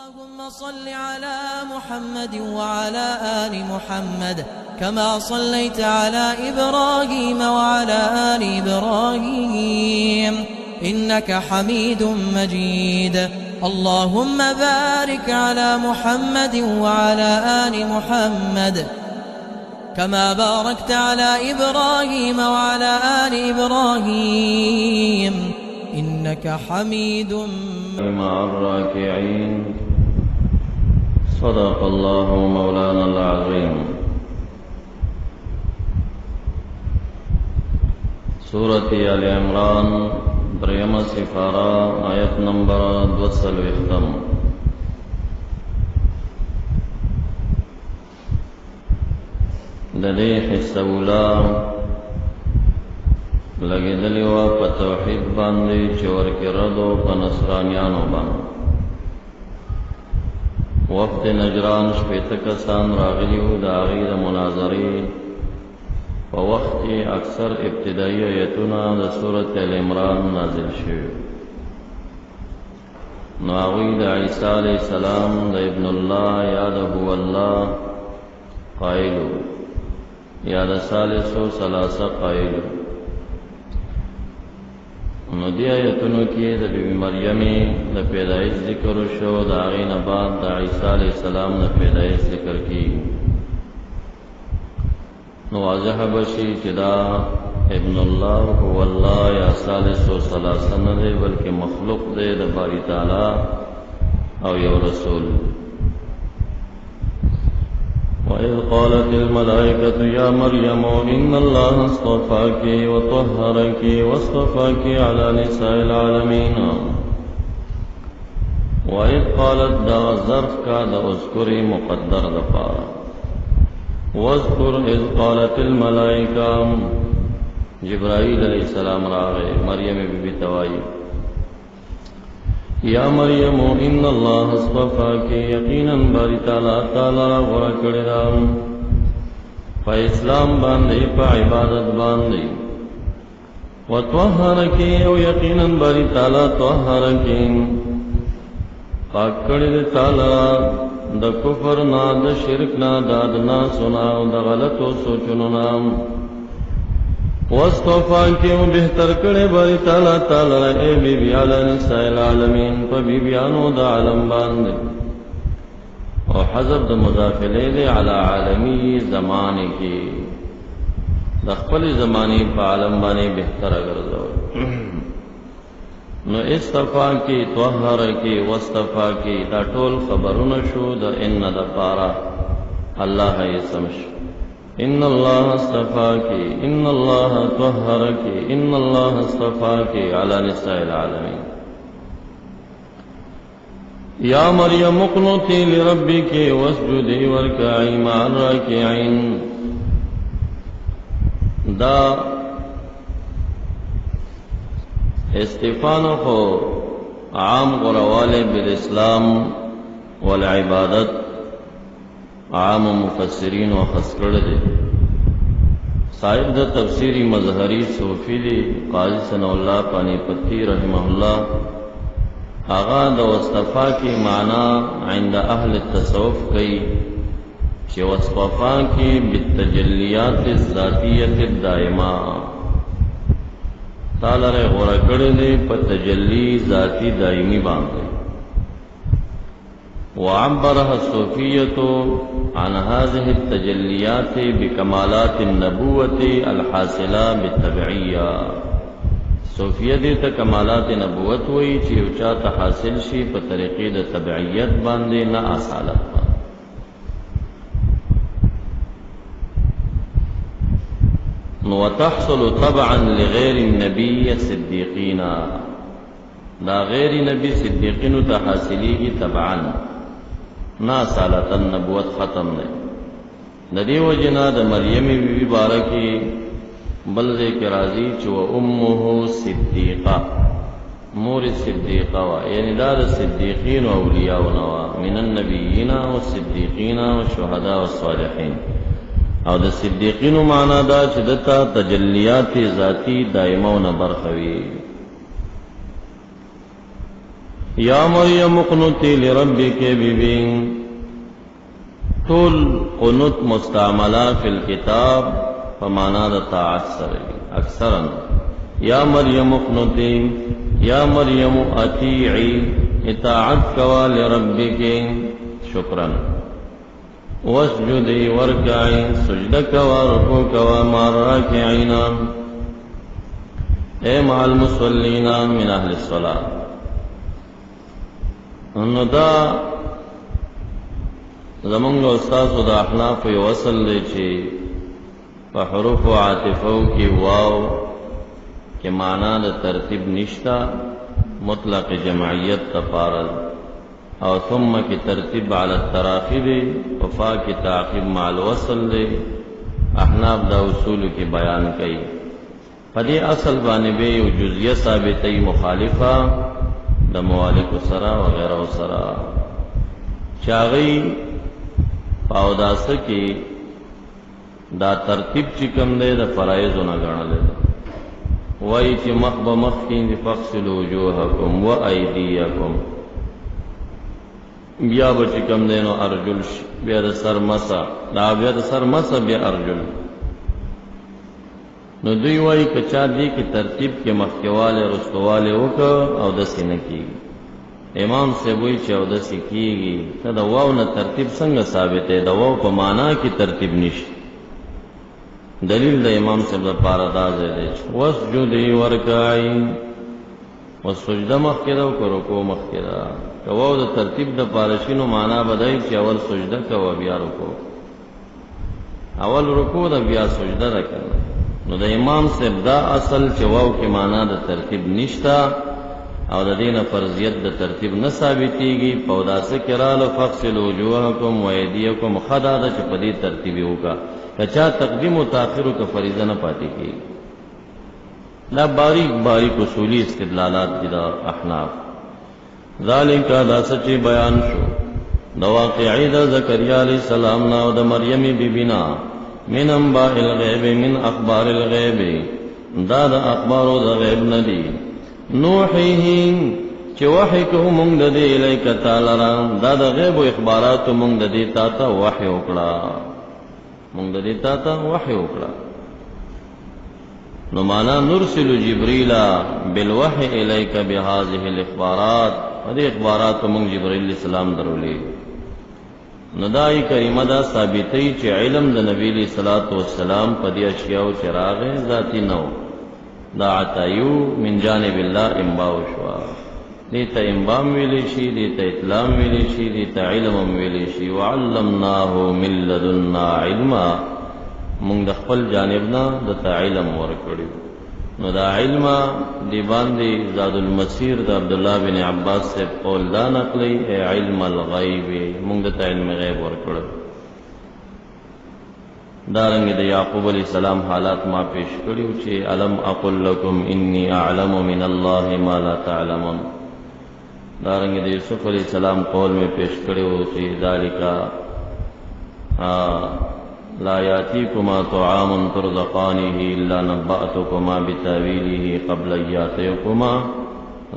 اللهم صل على محمد وعلى آل محمد كما صليت على إبراهيم وعلى آل إبراهيم إنك حميد مجيد. اللهم بارك على محمد وعلى آل محمد كما باركت على إبراهيم وعلى آل إبراهيم إنك حميد مع الراكعين. صدق الله مولانا العظيم. سورة آل عمران دریم سفارہ آیت نمبر 2 دلی حصہ اولا لگی دلی و پا توحید باندی چور کی ردو پا نصرانیانو باندی. وفد نجران شپیت کسان راغلیو دا غیر مناظری پا وقتی اکثر ابتدائی ایتونا دا سورت آل عمران نازل شوی. ناغوی دا عیسیٰ علیہ السلام دا ابن اللہ یا دا هو اللہ قائلو یا دا ثالث و ثلاثہ قائلو. نو دی آیتونو کی دا بی مریمی دا پیدایش ذکر شو، دا آغین بعد دا عیسیٰ علیہ السلام دا پیدایش ذکر کی. نو واضح بشی چدا ابن اللہ هو اللہ یا ثالث و ثلاثہ ندے بلکہ مخلوق دے دا باری تعالی او یو رسول. وَإِذْ قَالَتِ الْمَلَائِكَةُ يَا مَرْيَمُ إِنَّ اللَّهَ اصْطَفَاكِ وَطَهَّرَكِ وَاصْطَفَاكِ عَلَى نِسَاءِ الْعَالَمِينَ. وَإِذْ قَالَتْ دا ظرف کا دا اذکری مقدر دفا. وَاذْكُرْ إِذْ قَالَتِ الْمَلَائِكَةُ جبرائیل علیہ السلام راغے مریم بی بی توائی یا مریم ان اللہ اصطفاکی یقینا باری تعالی غرا کردام پا اسلام باندی پا عبادت باندی وطوہرکی او یقینا باری تعالی طوہرکی پاک کرد تعالی دا کفرنا دا شرکنا دا ادنا سنا دا غلط و سوچننا واصطفاکی و بہتر کرے باری تعالی اے بی بی علی نساء العالمین پا بی بیانو دا عالم باندے و حضب دا مضافلے دے علی عالمی زمانے کی دا خپل زمانی پا عالم بانے بہتر اگر دو. نو استفاکی توہرکی واصطفاکی دا ٹول خبرون شو دا ان دا پارا اللہ اسمش. ان اللہ اصطفاکی ان اللہ طہرکی ان اللہ اصطفاکی علی نساء العالمین. یا مریم اقنتی لربکی واسجدی وارکعی مع الراکعین. دا استفانو کو عام غروال بالاسلام والعبادت عام مفسرین و خسکڑ دے. صاحب دا تفسیری مظہری صوفی دی قاضی ثناء اللہ پانی پتی رحمہ اللہ آغا دا وصطفا کی معنی عند اہل التصوف کئی چی وصطفا کی بالتجلیات الذاتیت الدائمہ تالر غرکڑ دے پا تجلی ذاتی دائمی باندے. وعبرها الصوفية عن هذه التجليات بكمالات النبوة الحاصلة بالتبعية. صوفیہ دیتا کمالات نبوت وی چی اوچاتا حاصل شی پا طریقی دا تبعیت باندے نا اصالت باندے. وتحصل طبعا لغیر النبی صدیقین. دا غیر نبی صدیقین تا حاصلی کی طبعا نا سالتا نبوت ختم دے. ندی و جنا دا مریم بی بی بارکی بلدے کے راضی چو امہو صدیقہ مور صدیقہ وا یعنی دا صدیقین و اولیاء و نوا من النبیین و صدیقین و شہداء و صالحین. او دا صدیقین و معنی دا چدتا تجلیات ذاتی دائمون برخوی. یا مریم اقنتی لربک ببین طول قنوت مستعملہ فی الکتاب فمانا دا طاعت سرے اکثرا یا مریم اقنتی یا مریم اطیعی اطاعت کوا لربک شکرن واسجدی ورکعی سجدک ورکو کوا مع الراکعین اے مع المصلین من اہل الصلاة انو دا زمانگ استاذ دا احناف یو اصل دے چی پا حروف و عاطفو کی واو کہ معنی دا ترتیب نشتا مطلق جمعیت تفارد او ثم کی ترتیب علی التراخی دے وفا کی تعقیب مع الوصل دے احناف دا اصول کی بیان کئی پدی اصل بانبے یو جزیہ ثابتی مخالفہ دا موالک سرا وغیرہ سرا چاغی پاوداسه کې دا ترتیب چې کوم دی د فرایضو نه ګڼل دی وایي چې مخ به مخ کې فغسلوا وجوهکم و ایدیکم بیا به چې کوم دی نو ارجل بیا د سر مسا دا بیا د سر مسا بیا ارجل نو دوی وایي که چا دی کې ترتیب کې مخکېواله رستواله وکړه او داسې نه کېږي امام سیبوی چې او داسې کېږي ته د واو نه ترتیب څنګه ثابت دی د واو په معنا کې ترتیب نشته دلیل د امام صاحب لپاره دا ځای دی واسجدي ورکعي وسجده مخکې ده او که رکوع مخکې ده که واو د ترتیب د پاره شي نو معنا به دی چې اول سجده کوه بیا رکوع اول رکوع ده بیا سجده ده که نو د امام صاحب دا اصل چې واو کې معنا د ترتیب نشته او د دین فرضیت د ترتیب نه ثابتېږي په داسې کې راله فغسلوا وجوهکم و ایدیکم خدا ده چې په دې ترتیب یې وکړه که چا تقدیم و تاخیر که فریضه نه پاتې کېږي دا باریک باریک اصولی استدلالات دي د احناف ذالک دا سچ بیان شو د واقعې د زکریا علیه السلام نه او د مریم بیبي نه من انباء الغیب من اخبار الغیب دا د اخبارو د غیب نه دي نوحیه چې وحی کوو مونږ د دې الیک تعالی را دا د غیب او اخبارات مونږ د دې تا ته وحی وکړه مونږ د دې تا ته وحی وکړه نو معنا نرسل جبريل بالوحی الیک بهذه الاخبارات دې اخبارات مونږ جبرائیل السلام درولې نو دای کریمه دا ثابتې چې علم د نبی علیہ الصلوۃ والسلام په دې اشیاء چراغ ذاتی نو دا عطایو من جانب الله انباء شوا دیتا انبام ویلی شی دیتا اطلام ویلی شی دیتا علم ویلی شی وعلمناه من لدنا علما مونږ د خپل جانبنا دتا علم ورکړو نو دا علم دی باندې زاد المسیر د عبد الله بن عباس سے قول دا نقلی علم الغیب مونږ دتا علم غیب ورکړو دارنګ د یعقوب علیہ السلام حالات ما پیش کړیو چې الم اقل لكم انی اعلم من الله ما لا تعلمون دارنګ د یوسف علیہ السلام قول میں پیش کړیو چې ذالک لا یاتیکما طعام ترزقانه الا نبأتکما بتاویله قبل یاتیکما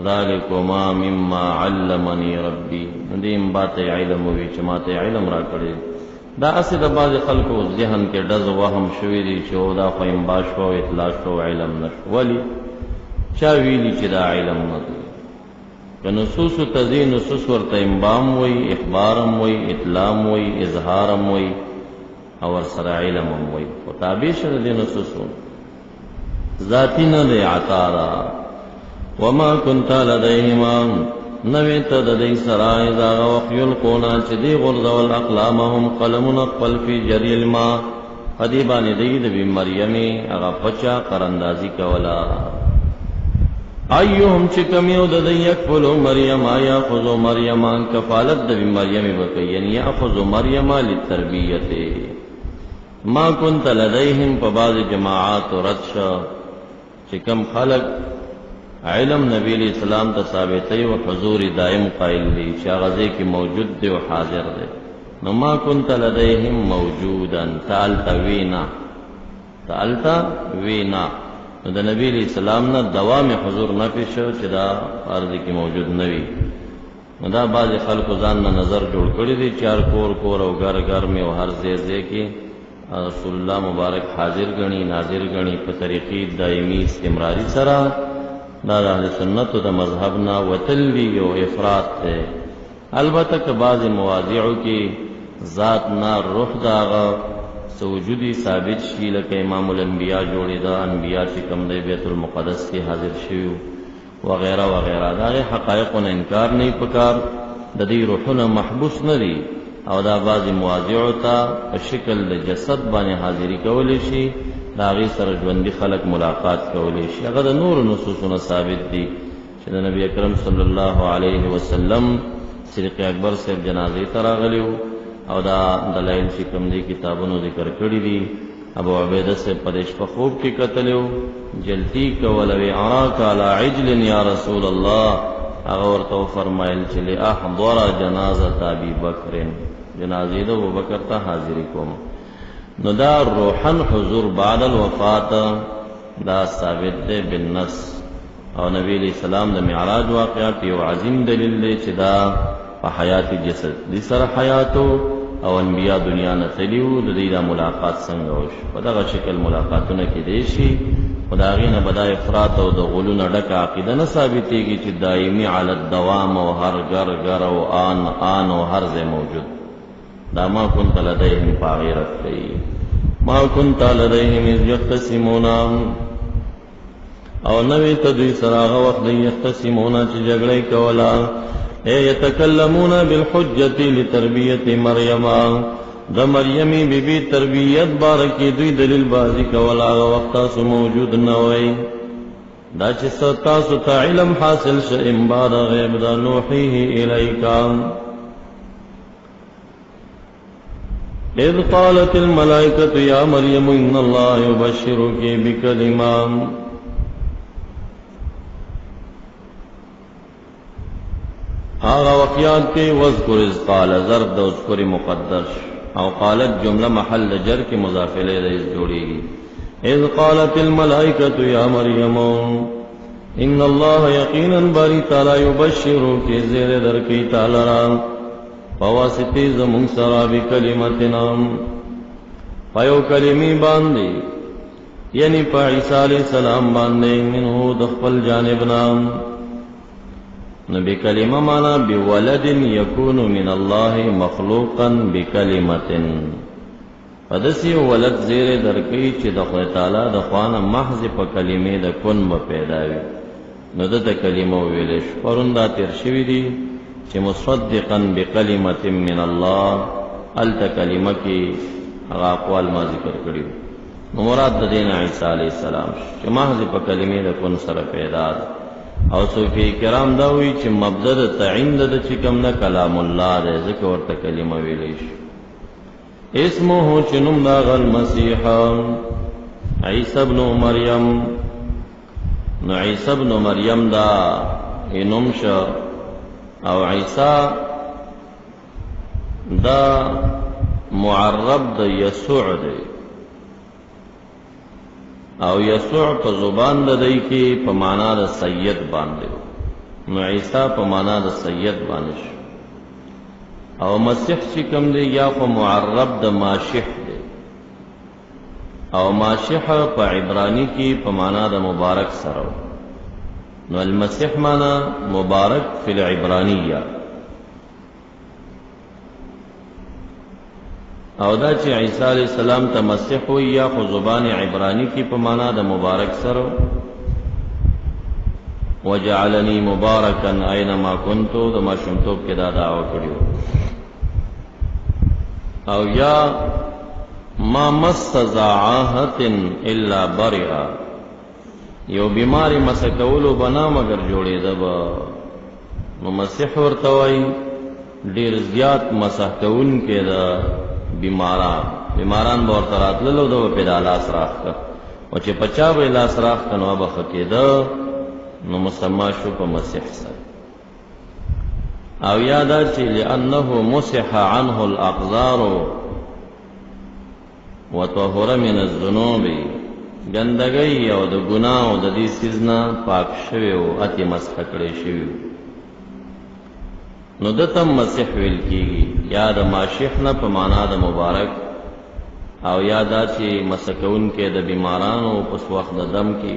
ذالکما مما علمنی ربی دیم بات علم وی چې ماته علم را کړی دا اصل د بعض خلکو ذهن کې ډز وهم شوی دی چې دا خو انباش او اطلاع شو علم نشو ولی چا ویلی چې دا علم نه دی که نصوص تزین نصوص ورته انبام وی اخبارم وی اطلام وی اظهارم وی او سره علمم وی او تابع شر دي نصوص ذاتی نه دی عطارا وما كنت لديهم نوی تا د دې سرای دا وحیل قونا چې دی غرزول اقلامهم قلمون خپل فی جری الماء حدیبان دی د مریم هغه پچا قراندازی کولا ایهم چې کمیو د دې یکفل مریم آیا خذو مریم کفالت د مریم وکي یعنی یاخذ مریم للتربیته ما كنت لديهم په بعض جماعات رتش چې کم خلق علم نبی علیہ السلام ته ثابتې او حضور دائم قائل دي چې هغه کې موجود دی او حاضر دی نو ما كنت لديهم موجودا تعالت وینا نو د نبی علیہ السلام نه دوام حضور نه پیښو چې دا ارض کې موجود نه وي نو دا بعضې خلکو ځان نه نظر جوړ کړی دی چې هر کور کور او ګر ګر مې او هر ځای ځای کې رسول الله مبارک حاضر ګڼي ناظر ګڼي په طریقې دایمي استمراري سره دا د اهل سنتو د مذهب نه وتل دي او افراط دی. البته که بعضې مواضعو کې ذات نه روح د هغه څه وجودي ثابت شي لکه امام الانبیا جوړېده انبیا چې کوم دی بیت المقدس کې حاضر شوي وغیرہ وغیرہ دا حقایقو نه انکار نه پکار د دې روحونه محبوس نه دي او دا بعضې مواضعو ته په شکل د جسد باندې حاضري کولی شي د هغې سره ژوندي خلک ملاقات کولی شي. هغه د نورو نصوصونه ثابت دي چې د نبی اکرم صلی الله علیه وسلم صدیق اکبر صاحب جنازې ته راغلی او دا دلایل چې کوم دي کتابونو ذکر کړي دي. ابو عبیده صاحب په دې شپه خوب کې کتلی و جلتی کوله وی اراک علی عجل یا رسول الله. هغه ورته وفرمایل چې لاحضر جنازة ابي بکر جنازې د ابوبکر ته حاضري کوم. نو دا روحن حضور بعد الوفات دا ثابت دی بالنص او نبی علیہ السلام د معراج واقعات یو عظیم دلیل دی چې دا په حیات جسد دي سره حیاتو او انبیاء دنیا نه تلیو د دې د ملاقات څنګه وشو. په دغه شکل ملاقاتونه کېدی شي خو د هغې نه به دا افراط او د غلونه ډکه عقیده نه ثابتېږي چې دایمي علی الدوام او هر گر گر او آن او هر ځای موجود. دا ما كنت لديهم په هغې رد کوي ما كنت لديهم اذ یختصمون او نوې ته دوی سره هغه وخت دی یختصمون چې جګړه یې کوله یتکلمون بالحجة لتربیت مریم د مریمی بی بی تربیت بارکی دوی دلیل بازی کولا هغه وخت تاسو موجود نه وئ دا چې تاسو ته علم حاصل شه امبار غیب دا نوحیه الیکا اذ قالت الملائکة یا مریم ان اللہ یبشرک بکلمات آغا وقیات کے وذکر اذ قال ضرب دا اذکر مقدر او قالت جملہ محل جر کی مضافلے دا اذ جوڑی گی اذ قالت الملائکة یا مریم ان اللہ یقینا باری تعالی یبشرو کی زیر در کی تعالی رام فواسطی زمون سرا بکلمتنا پیو کلمی باندے یعنی پا عیسیٰ علیہ السلام باندے منہو دخپل جانبنا نبی کلمہ مانا بولد یکون من اللہ مخلوقا بکلمت فدسی ولد زیر درکی چی دخوی تعالی دخوانا محض پا کلمه دا کن با پیداوی نو دا کلمه ویلش پرون دا ترشوی دی چی مصدقا بکلمت من اللہ التا کلمه کی اغا اقوال ما ذکر کریو نو مراد دا دین عیسیٰ علیہ السلام چی محض پا کلمه دا کن سر پیدا دا او صوفی کرام دا ہوئی چی مبدد تعین دا چی کم نا کلام اللہ دے ذکر ورطا کلمہ ویلیش اسمه چنم دا غل مسیح عیسیٰ ابن مریم نو عیسیٰ ابن مریم دا انمش او عیسیٰ دا معرب دا یسوع دے او یسوع په زبان د دی کې په معنا د سید باندې نو عیسی په معنا د سید باندې او مسیح چې کوم دی یا په معرب د ماشح دی او ماشح په عبرانی کې په معنا د مبارک سره نو المسیح معنا مبارک فی العبرانیه او دا چې عیسی علیہ السلام ته مسیح وی یا خو زبان عبرانی کی په معنا د مبارک سره وجعلنی مبارکا اینما كنت د ماشومتوب کې دا دعوه کړیو او یا ما مس ذاعهت الا برئا یو بیماری مسکولو بنا مگر جوړېده به نو مسیح ورته وایي ډیر زیات مسح کوونکی ده بیماران به ورته راتللو ده به د لاس راښ که او چې په چا به یې لاس راښ که نو به ښه کېده نو مسما شو په مسیح سره او یا دا چې لانه مسح عنه الاقذار وطهر من الذنوب ګندګۍ او د ګناه او د دې څیز نه پاک شوی او اتی مسح کړی شوی نو دتم مسیح ویل کیږي، یا د ماشیح نه په معنا د مبارک، او یا دا چې مسکون کې د بیمارانو پس وخت د دم کې،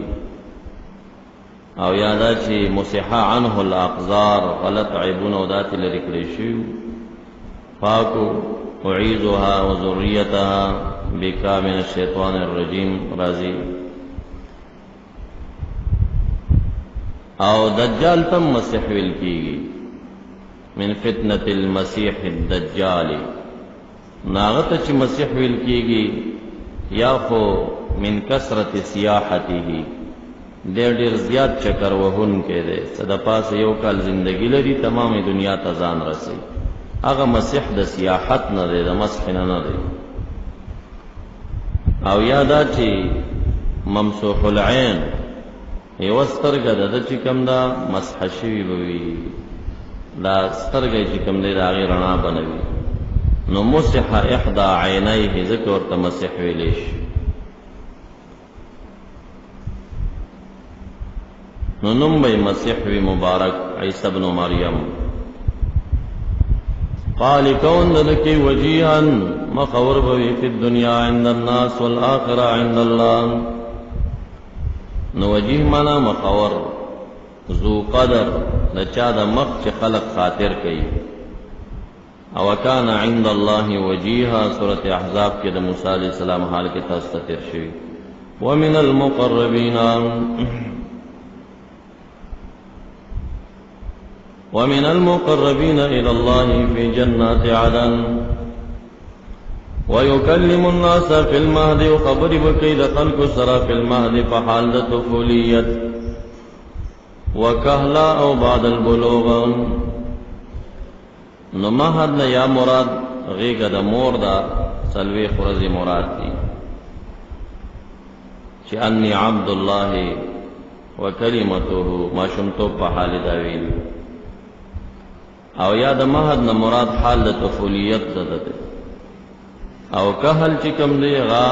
او یا دا چې مسح عنه الاقذار غلط عیبونه او داتې لرې کړی شي، پاکو اعیذها وذریتها بکا من الشیطان الرجیم راضی. او دجال تم مسیح ویل کیږي، من فتنة المسیح الدجال، ناغت چې مسیح ویل کیږي یا خو من کثرت سیاحته، ډېر زیات چکر وهون کې دی، څه د پاسه یو کال زندگی لري تمامه دنیا ته ځان رسي، هغه مسیح د سیاحت نه دی، د مسح نه دی. او یادا چې ممسوح العين یو سترګه د چې کوم دا مسح شوی وي، دا سترګه چې کوم دی دا غیر رڼا بنوي، نو مسح احدى عینیه ذکر ورته مسح ویلی شي. نو نوم به مسیح وی مبارک عیسی ابن مریم. قال کون دلکی وجیها مخور بوی فی الدنیا عند الناس والآخرہ عند اللہ. نو وجیه مانا مخور، ذو قدر دچا دا مخ چه خلق خاطر کئی. او کان عند اللہ وجیها سورة احزاب کے دا موسیٰ علیہ السلام حال کے تستتر شوی. ومن المقربین ومن المقربين إلى الله في جنات عدن ويكلم الناس في المهد وخبر بكيد خلق سرا في المهد فحال طفولية وكهلا أو بعد البلوغ. نو مهد یا مراد غیگ دا مور دا سلوی خرزی مراد دی چی انی عبد الله وکلمته ما شمتو پا حال داویل. او یا د مهد نه مراد حال د طفولیت ده، او کهل چې کوم دی غا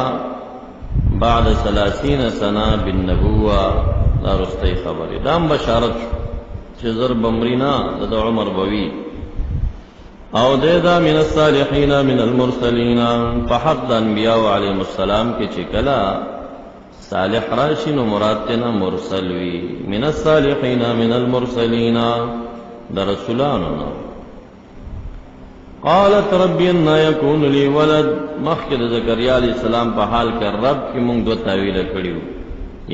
بعد 30 سنه بالنبوه دا رستی خبره، دام بشارت چې زر بمرینا د عمر بوي. او دا من الصالحین من المرسلین، فحق د انبیاء علیهم السلام کې چې کلا صالح راشي نو مراد تینا مرسل وی، من الصالحین من المرسلین دا رسولانو. قالت ربی انا یکون لی ولد، مخکد زکریا علیہ السلام په حال کې رب کی مونږ دو تعویل کړیو،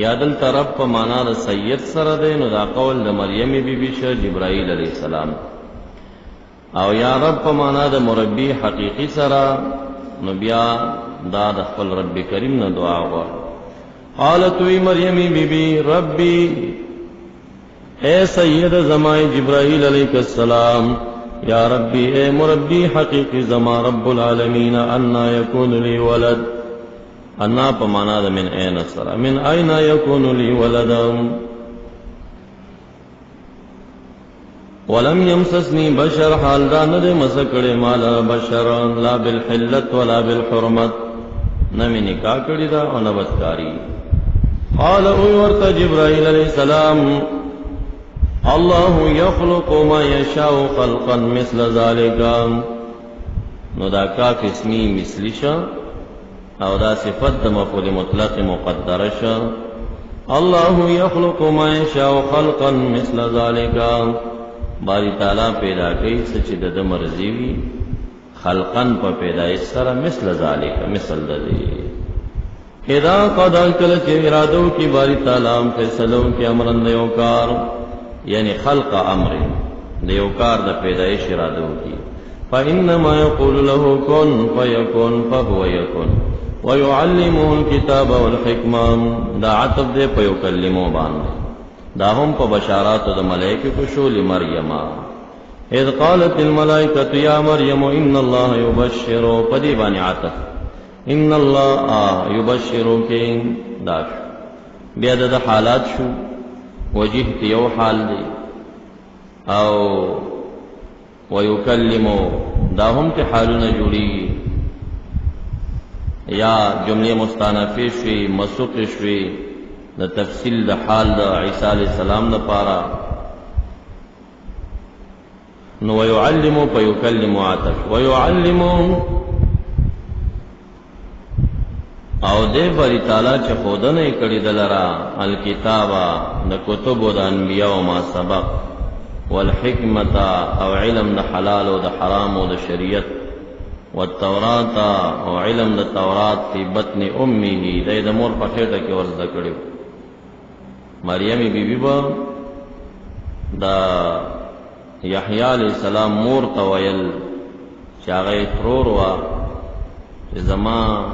یا دلته رب په معنا د سید سره دی، نو دا قول د مریم بی بی شه جبرائیل علیہ السلام، او یا رب په معنا د مربی حقیقی سره، نو بیا دا د خپل رب کریم نه دعا وغواړه. قالت وی مریم بی بی ربی اے سید زمائے جبرائیل علیہ السلام، یا ربی اے مربی حقیقی زما رب العالمین، انا یکون لی ولد، انا پمانا دا من این سرا، من این یکون لی ولد، ولم یمسسنی بشر، حال دا ند مسکڑ مالا بشر، لا بالحلت ولا بالحرمت، نمی نکاح کڑی دا و نبتکاری. قال اوی ورطا جبرائیل علیہ السلام، اللہ یخلق ما یشاء خلقا مثل ذالک. نو دا کاف اسمی مثلی شا، او دا صفت دا مفعول مطلق مقدر شا. اللہ یخلق ما یشاء خلقا مثل ذالک، باری تعالی پیدا کئی سچ دا مرضیوی، خلقا پا پیدایش سر مثل ذالک، مثل دا دی. اذا قضا کلچ ارادو کی باری تعالی فیصلوں کی امرن دیوکار، یعنی خلق امر دیوکار دا پیدایش ارادو کی، فإنما يقول له كن فيكون فهو يكون، ويعلمه الكتاب والحکمہ، دا عطف دے فیکلمو باندے، دا ہم پا بشارات دا ملائکہ کو شول مریم. اذ قالت الملائکۃ یا مریم ان اللہ یبشرو، پدی بانی عطف، ان اللہ یبشرو کی دا شو، بیا دا حالات شو، وجیه تیو حال دی، او ویکلمو دا هم تی حالونا جوڑی، یا جمله مستانفی شوی مسوق شوی دا تفصیل دا حال دا عیسی علیہ السلام دا پارا. نو ويعلمو پا یکلمو عطف ويعلمو او دے باری تعالی چه خودن کڑی دلرا الکتابا دا کتبو دا انبیاء ما سبق والحکمتا او علم دا حلال و دا حرام و دا شریعت والتوراتا او علم دا تورات فی بطن امیه دا دا مور پخیٹا کی ورزدہ کڑیو مریمی بی بی با دا یحییٰ علیہ السلام مور تویل چاگئی ترور وا چه زمان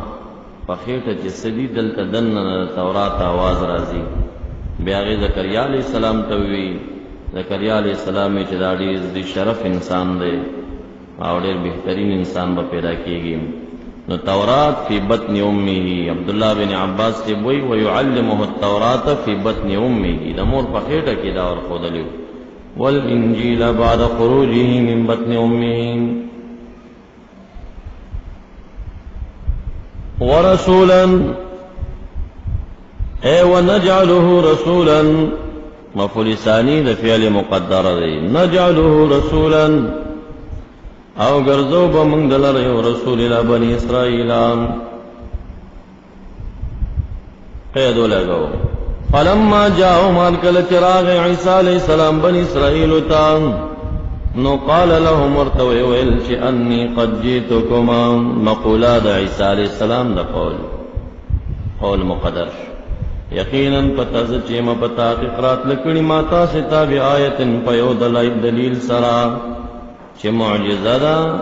پخیٹا چه سدی دلتا دنن تورات آواز رازی بیاغی زکریا علیہ السلام توی زکریا علیہ السلامی چه دا دی شرف انسان دے او ډیر بہترین انسان با پیدا کیگی نو تورات فی بطن امیه عبداللہ بن عباس سے بوئی ویعلمه التورات فی بطن امیه دا مور پخیٹا کی دا ور خودلیو والانجیل بعد خروجه من بطن امیه ورسولا اے ونجعله رسولا مفعول ثانی د فعل مقدر دی نجعله رسولا او گرزو بمنگ دلر یو رسول الى بنی اسرائیل قیدو لگو فلما جاؤ مالکل چراغ عیسیٰ علیہ السلام بنی اسرائیل تان نو قال لهم ارتوی ویلچ انی قد جیتکما مقولاد عیسیٰ علیہ السلام دا قول مقدر یقینا پتاز چیم پتا اقرات لکنی ماتا ستا بی آیت پیو دلیل سرا چه معجزه دا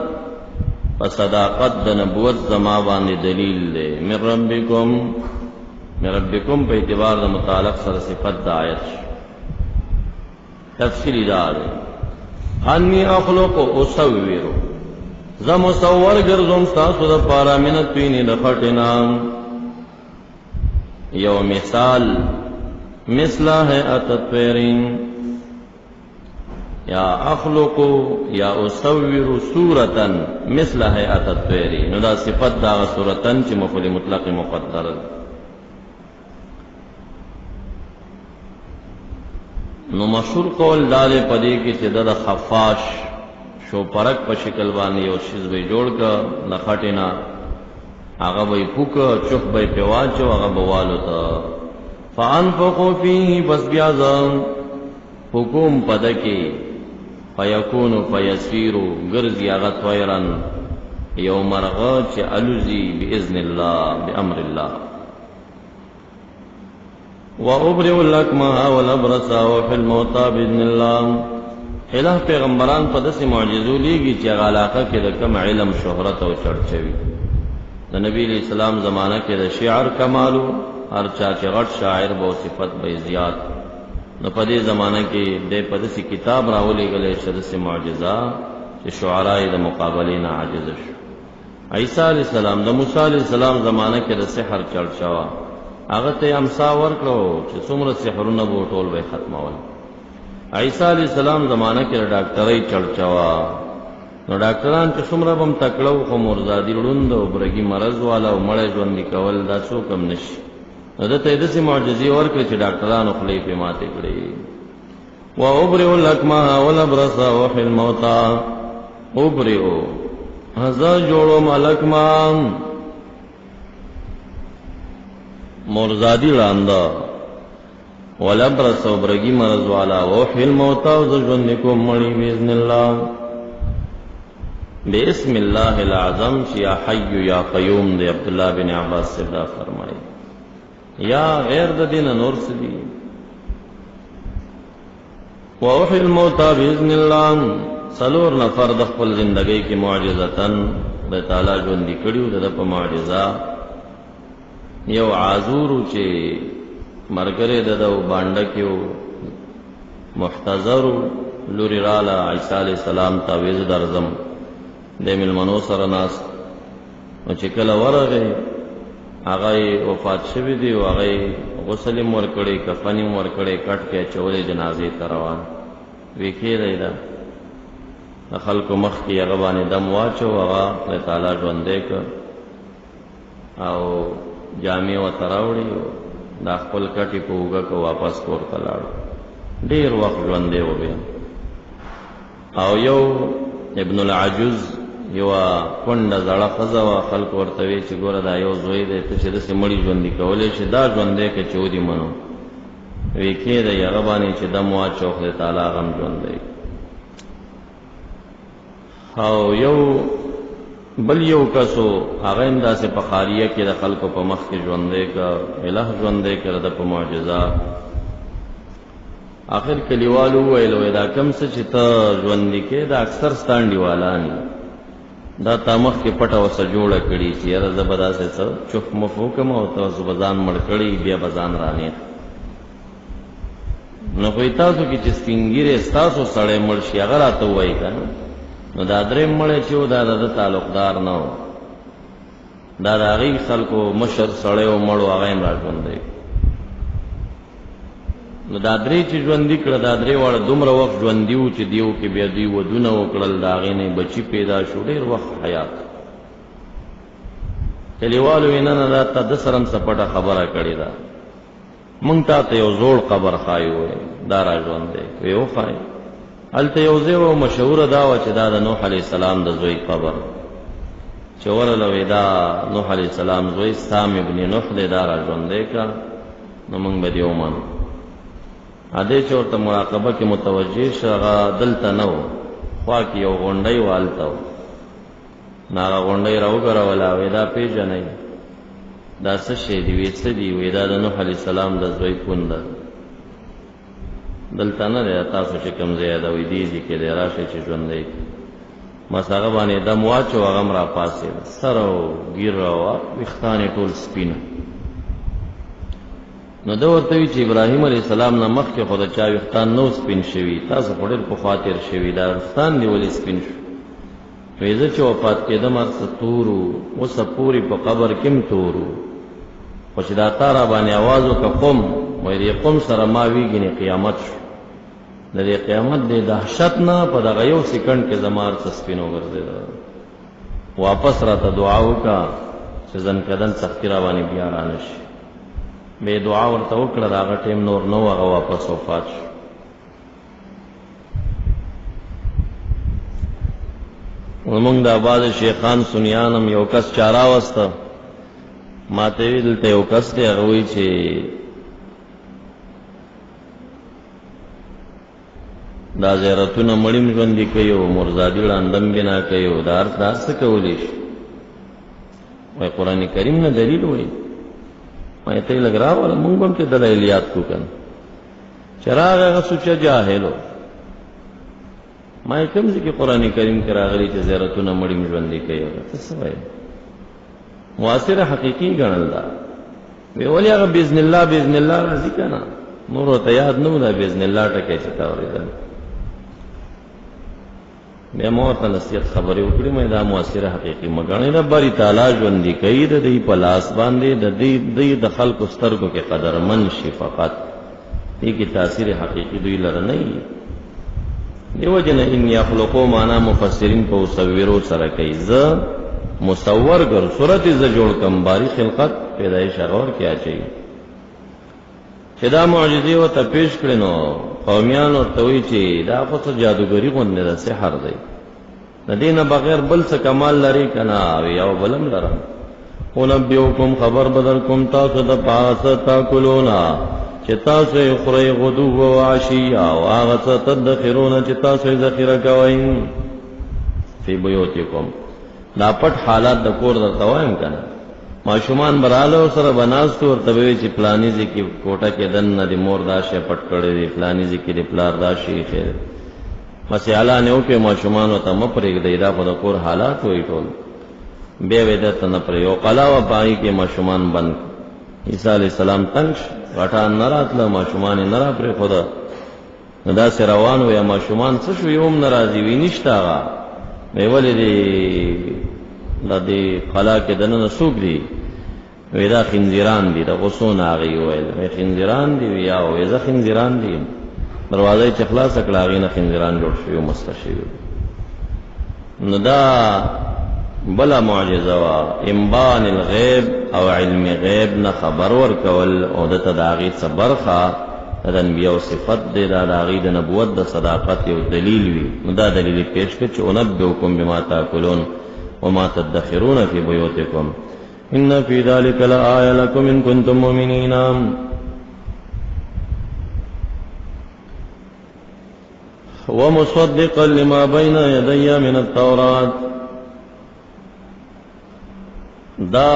فصداقت دا نبوت زما باندې دلیل دے من ربکم پہ اعتبار دا متعلق سر صفت دا آیت تفصیلی دا دے انی اخلق اصویرو زم مصور گرزم ستاسو دا پارا منت پینی دا خطنا یو مثال مثلا ہے اتطویرین یا اخلق یا اصور صورتا مثل حیات الطیر نو دا صفت دا صورتا چی مفعول مطلق مقدر نو مشهور قول دالے پدے کی چی دا خفاش شو پرک پا شکل بانی او شیز بی جوڑ کا نخٹینا آغا بی پوکا چخ بی پیواچو آغا بوالو تا فانفقو فیہی بس بیازم حکوم پدکی فیکونو فیسیرو گرزی آغت ویرن یو مرغا چی علوزی بإذن اللہ بأمر اللہ وَأُبْرِئُ الْأَكْمَحَ وَالْأَبْرَصَ وَأُحْيِي الْمَوْتَى بِإِذْنِ اللَّهِ الہ پیغمبران پدس معجزو لیگی چی علاقہ کے دا کم علم شہرت و چرچوی دا نبی علیہ السلام زمانہ کے دا شعر کمالو ہر چاچے غٹ شاعر بو صفت بے زیاد نو پدی زمانہ کی دے پدسی کتاب راولی گلے شدس معجزہ چی شعرائی دا مقابلین عاجزش عیسیٰ علیہ السلام دا موسیٰ علیہ السلام زمانہ کے دا سحر چرچوا آغت امسا ورکلو چی سمر سحرون بو ٹول بے ختمول عیسیٰ علیہ السلام زمانہ کے دا ڈاکٹری چرچوا نو ڈاکٹران چی سمر بم تکلو خو مرزادی لڑند و برگی مرض والا و مڑے جوندی کول دا سو کم نشی دته دسی معجزی ورکړي چې ډاکټرانو خپلې په ماته کړې و ابرئ الاکمه والابرص وحي الموتى ابرئ هذا جوړو ملکما مرزادی لاندا والابرص وبرگی مرض والا وحي الموتى وذجنکم مړی باذن الله بسم الله العظم یا حی یا قیوم دی عبداللہ بن عباس سے دا فرمائی یا غیر دا دین نور سدی وَأُحْيِي الْمَوْتَى بِإِذْنِ اللَّهِ سلور نفر دخل زندگی کی معجزتاً دا تعالی جوندی کڑیو دا پا معجزہ یو عازورو چے مرگرے دا دا بانڈکیو محتضرو لوری رالا عیسیٰ علیہ السلام تاویز درزم دے ملمنو سرناس و چکل ورغی آغای وفات شوی دی و آغای غسلیم ورکڑی کفنیم ورکڑی کٹ کے چولے جنازی تروان ویکی دی دا خلق مخ کی اغبانی دم واچو آغا تعالی جوندے کا او جامع و تراوڑی دا خپل کٹی پوگا کو واپس کور کلاڑو دیر وقت جوندے ہو بیا او یو ابن العجوز یو کونډه زړه ښځه وه، خلکو ورته وی چې ګوره دا یو زوی دی، ته چې داسې مړي ژوندي کولی شي، دا ژوندی که چې ودې منو، وی کېدی هغه باندې چې دم واچو خدای تعالی هغه هم ژوندی. او یو بل یو کسو هغه هم داسې په خاریه کې د خلکو په مخ کې ژوندی که الہ ژوندی کړه د په معجزه. آخر کلیوالو وویل وی دا کم څه چې ته ژوندي کې دا اکثر ستا انډیوالان دا تا مخ کې پټه وسه جوړه کړي چې یاره زه به داسې څه چف مف وکړم او تاسو به ځان مړ کړي بیا به ځان رانیغ. نو خو تاسو کې چې سپین ږیری ستاسو سړی مړ شي هغه راته ووایي که نه، نو دا درېیم مړی چې و دا د ده تعلقدار نه و، دا د هغې خلکو مشر سړی و مړ و هغه یې هم را ژوندی. نو دا درې چې ژوندي کړه دا درې واړه دومره وخت ژوندي وو چې دیو کې بیا دوی ودونه وکړل، د هغې نه بچي پیدا شو، ډېر وخت حیات. کلیوالو وی نه نه دا تا ده سره هم څه پټه خبره کړې ده، مونږ تا ته یو زوړ قبر ښایو وی دا را ژوندی. وی وښایي هلته یو ځای و مشهوره دا وه چې دا د نوح علیه السلام د زوی قبر چې ورله وی دا نوح علیه السلام زوی سام ابن نوح دی دا را ژوندی که، نو مونږ به دې ومنو. ادې چې ورته مراقبه کې متوجه شه هغه دلته نه و، خوا کې یو غونډۍ و هلته و، نو هغه غونډۍ را وګروله وی دا پېژنئ دا څه شی دي؟ وی څه دي؟ وی دا د نوح علیه السلام د زوی کون ده، دلته نه دی تاسو چې کوم ځای ده، وی دې ځای کې دی راشئ چې ژوندی. بس هغه باندې دم واچو هغه هم را پاڅېده، سر او ګیر را ویښتان یې ټول سپینه. نو ده ورته وی چې ابراهیم علیه السلام نه مخکې خو د چا ویښتان نو سپین شوي، تاسو خو ډېر پخوا تېر شوي، دا ویښتان دې ولې سپین شو؟ وی زه چې وفات کېدم هر څه تور و، اوسه پورې په قبر کې هم تور و، خو چې دا تا را باندې اواز وکړه قم، وایي دې قم سره ما ویږي قیامت شو، د دې قیامت دې دهشت نه په دغه یو سیکنډ کې زما هر څه سپین وګرځېده. واپس راته دعا وکړه چې ځنکدن سختي را باندې بیا را نه شي. بې دعا ورته وکړه، د هغه ټیم نور نه و، هغه واپس وفات شو. زمونږ د بعض شیخان سنیان هم یو کس چا راوسته، ما ته وی دلته یو کس دی، هغه وایي چې دا زیارتونه مړیم ژوندي کوي او مرزادي ړاندم بنا کوي او دا څه کولی شي؟ وایي قرآن کریم نه دلیل وایي. ما ته لګ راوړل مونږ هم ته دلایلیات کو کنه چې راغی هغه سوچه جاهل و. ما یې کوم ځای کې قرآن کریم کې راغلی چې زیارتونه مړیم ژوندي کوي؟ ته څه وایې؟ معاصره حقیقي ګڼل دا. وی ولې هغه باذن الله باذن الله راځي که نه؟ نور ورته یاد نه و دا باذن الله ټکی چې تا اورېدل. بیا ما ورته نصیحت خبرې وکړې، مې دا معاصره حقیقي مه ګڼئ، د باري تعالی ژوندي کوي، د دوی په لاس باندې د دوی د خلکو سترګو کې قدرمن شي، فقط دې کې تاثیر حقیقي دوی لره نه وي. دیو جن ان یخلقو معنا مفسرین په مصورو سره کوي، زه مصور ګر صورت ز جوړ کم، باری خلقت پیدایش اور کې اچي چې دا معجزې او ته پیش کړي. نو قومیان ورته وایي چې دا خو څه جادوګري غوندې ده، سحر دی، د دې نه بغیر بل څه کمال لري که نه؟ یو بلم لرم. انبئکم خبر بدر کوم تاسو د پاسه تاکلونا چې تاسو یې خورئ غدو و عشیه، او هغه څه تدخرونه چې تاسو یې ذخیره کوئ فی بیوتکم. دا پټ حالات د کور درته وایم که نه؟ ماشومان براله ورسره بناستو، ورته به وایي چې پلاني ځای کې کوټه کې دننه د مور دا شی پټ کړی دی، پلاني ځای کې د پلار دا شی ایښی دی. مسیحالانې وکړې ماشومانو ته مه پرېږدئ، دا خو د کور حالات وایي ټول. بیا به درته نه پرېږدي. یو قلا وه په هغې کې ماشومان بند. عیسی علیه السلام تنګ شو، غټان نه راتله، ماشومان یې نه را پرېښوده. نو داسې روان و، یا ماشومان څه شو یو هم نه راځي؟ وی نشته هغه. وی ولې د دې قلا کې دننه څوک دي؟ وی دا خنزیران دي، د غوسو نه هغې وویل. وی خنزیران دي؟ وی یا وی زه خنزیران دي. دروازه یې چې خلاصه کړه هغې نه خنزیران جوړ شوي مسته شوي. نو دا بله معجزه وه، انبان الغیب او علم غیب نه خبر ورکول، او دته د هغې څه برخه د انبیاء صفت دی دا د هغې د نبوت د صداقت یو دلیل وي نو دا دلیل یې پیش کړ چې انبئکم بما تاکلون وما تدخرون فی بیوتکم ان فی ذلک لآیة لکم ان کنتم مؤمنین ومصدقا لما بین یدی من التوراة دا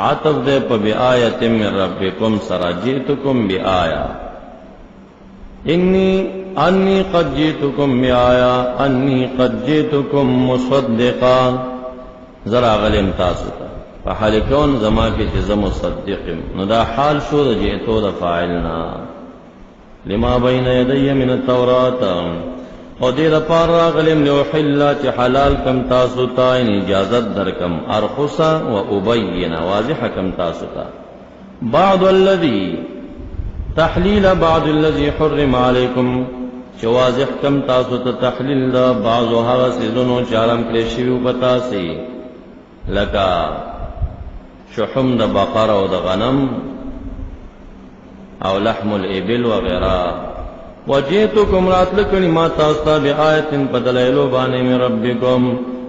عطف دے پا بآیت من ربکم سرا جئتکم بآیہ انی قد جئتکم بآیہ انی قد جئتکم مصدقا ذرا غلم تاسوتا فحال کون زما کی چیز مصدقم نو دا حال شو دا جئتو دا فاعلنا لما بین یدی من التوراة او دې لپاره راغلم لأحل چې حلال کم تاسو ته ان اجازت درکم ارخصا و ابین واضح کم تاسو ته بعض الذی تحلیل بعض الذی حرم علیکم چې واضح کم تاسو ته تحلیل دا بعض هغه سيزونو چې حرام کړی شوي پتا سي لکه شحم د بقره او د غنم او لحم الابل وغیرہ وجئتكم راتلكم ما تاستا بآیت بدلائلو بانے من ربکم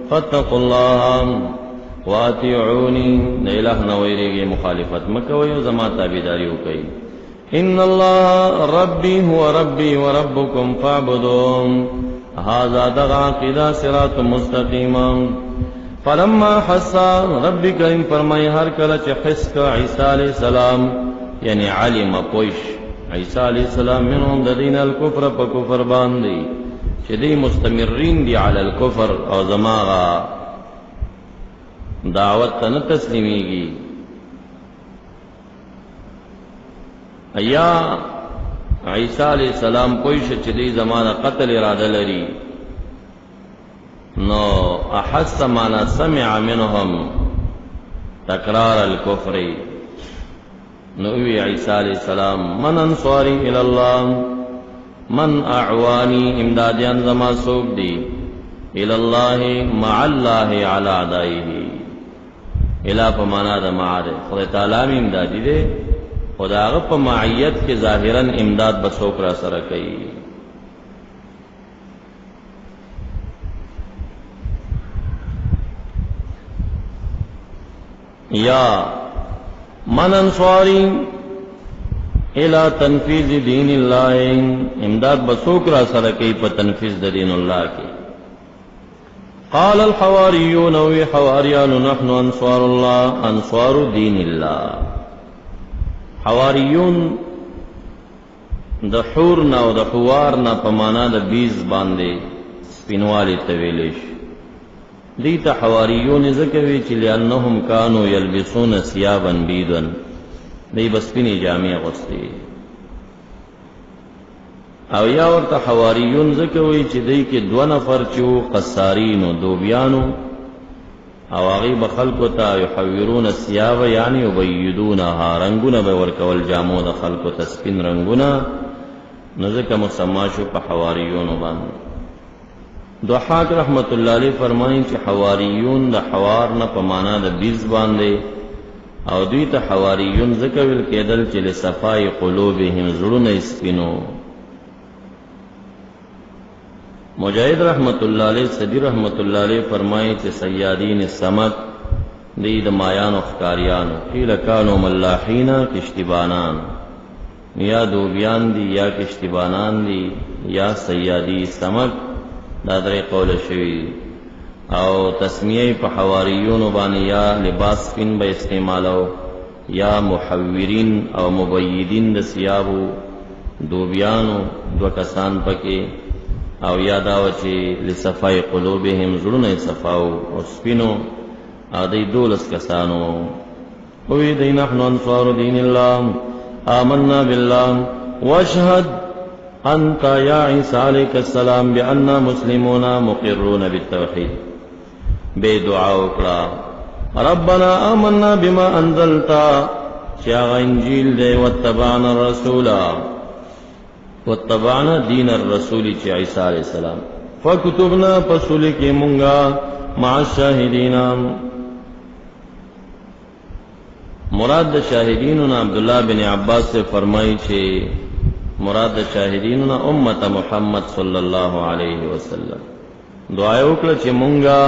فاتقوا اللہ واتعونی نیلہ نویرے مخالفت مکویو زما تابیداریو کئی ان اللہ ربی هو ربی وربکم فاعبدون هذا دغا قدا صراط مستقیما فلما حسا ربی کریم فرمائی ہر کلچ حس کا عیسیٰ علیہ السلام یعنی علم پوش عیسیٰ علیہ السلام منهم دین الکفر پا کفر باندی چی دی مستمرین دی علی الکفر او زماغا دعوت تا نتسلیمی گی یا عیسیٰ علیہ السلام کوئی چی دی زمانہ قتل ارادہ لری نو احس مانا سمع منهم تکرار الکفر نووی عیسیٰ علیہ السلام من انصاری الاللہ من اعوانی امدادیان زما سوک دی الاللہ مع اللہ علی عدائیہی الہ پا مانا دا معاد خدا تعالیٰ میں امدادی دے خدا غب معیت کے ظاہراً امداد بسوک را سرکی یا من انصاری الى تنفیذ دین اللہ امداد بسوک را سرکی پا تنفیذ دین اللہ کی قال الحواریون وی حواریان نحن انصار اللہ انصار دین اللہ حواریون دا حورنا و دا حوارنا پمانا دا بیز باندے سپینوالی طویلش دیتا حواریون ذکوی چی لئنهم کانو یلبسون سیابا بیدن دی بسپینی جامع غستی او یا ورطا حواریون ذکوی چی دی که دو نفر چو قصارینو دوبیانو او آغی بخلقو تا یحویرون سیابا یعنی یبیدونها رنگونا بورکول جامو دا خلقو تا سپین رنگونا نزک مسماشو پا حواریونو باندو ضحاک رحمت اللہ علیہ فرمائیں کہ حواریون دا حوار نا پمانا دا بیز باندے او دوی تا حواریون ذکویل کېدل چې لصفائی قلوبهم زړونه سپینو مجاہد رحمت اللہ علیہ صدی رحمت اللہ علیہ فرمائیں کہ سیادین السمک دی دا مایان و خکاریانو قیل کانو ملاحین کشتبانان یا دوبیان دی یا کشتبانان دی یا سیادی سمک دادر قول شوی او تسمیه پا حواریون بانی یا لباس فین با استعمالو یا محورین او مبیدین دا سیابو دوبیانو دو کسان پکے او یا داو چی لصفائی قلوبهم ظلون صفاو او سپینو او دی دولس کسانو اوی دی نحن انصار دین اللہ آمنا باللہ واشہد انت یا عیسیٰ علیہ السلام بأننا مسلمون مقرون بالتوحید بے دعا اکڑا ربنا آمنا بما انزلتا چیاغ انجیل دے واتبعنا الرسول واتبعنا دین الرسول چی عیسیٰ علیہ السلام فکتبنا پسول کی منگا مع الشاہدین مراد د شاهدینو نا عبداللہ بن عباس سے فرمائی چھے مراد د شاهدینو نا امت محمد صلی اللہ علیہ وسلم دعائے وکړه چې مونږه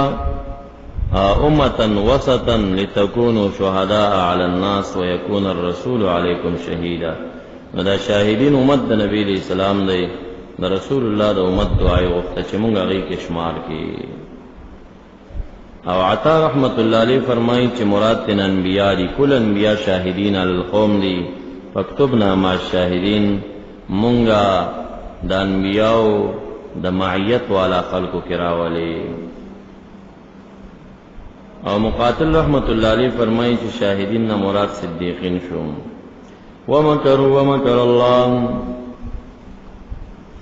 امتا وسطا لتكونوا شهداء على الناس ويكون الرسول عليكم شهيدا. دا شاهدین امت د نبی علیہ السلام دی، د رسول الله د امت دعای وغوښته چې مونږ هغې کې شمار کې. او عطا رحمت الله علیه فرمایي چې مراد تن انبیاء دي، کل انبیاء شاهدین علی القوم دي، فاکتبنا مع الشاهدین، مونږه د انبیاءو د معیت والا خلقو کې راولې. او مقاتل رحمت الله علیه فرمایي چې شاهدین نه مراد صدیقین شو. ومکروا ومکر الله،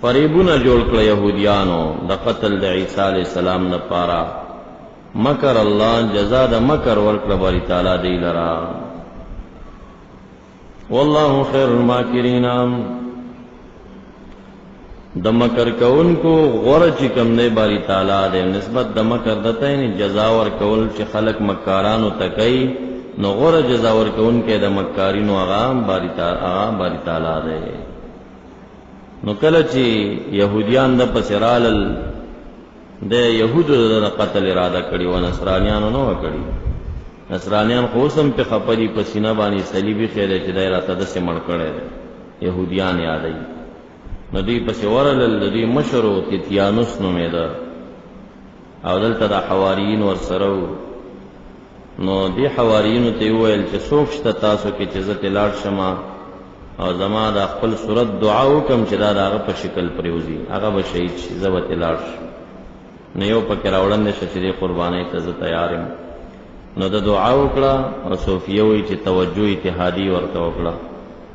فریبونه جوړ کړه یهودیانو د قتل د عیسی علیہ السلام لپاره. مکر الله جزا د مکر ورکړه باری تعالی دی لرا. والله خیر الماکرین، د مکر کونکو غوړه چې کوم دی باری تعالی دی، نسبت د مکر دته نه جزا ور کول چې خلق مکارانو تکي، نو غوړه جزا ور کون کې د مکارینو هغه باری تعالی دی. نو کله چې يهوديان د پسرال د يهودو د قتل اراده کړی و، نصرانیانو نو کړی. نصرانیان خو سم په خپلی پسینه باندې صلیبی خیره چې دایره ته د سیمړ کړي يهوديان یادای. نو دی پس ورل د دې مشرو تیتیانوس نومې ده، او دلته د حواریین ور سره. نو دی حواریینو ته ویل چې څوک شته تاسو کې چې زه لاړ شمه او زما د خپل صورت دعا وکم چې دا هغه په شکل پریوزي، هغه به شهید شي، زه به لاړ شم. نو یو پکې راوړندې شو چې د قربانۍ ته زه تیار یم. نو د دعا وکړه او صوفیه وایي چې توجه اتحادي ورته وکړه.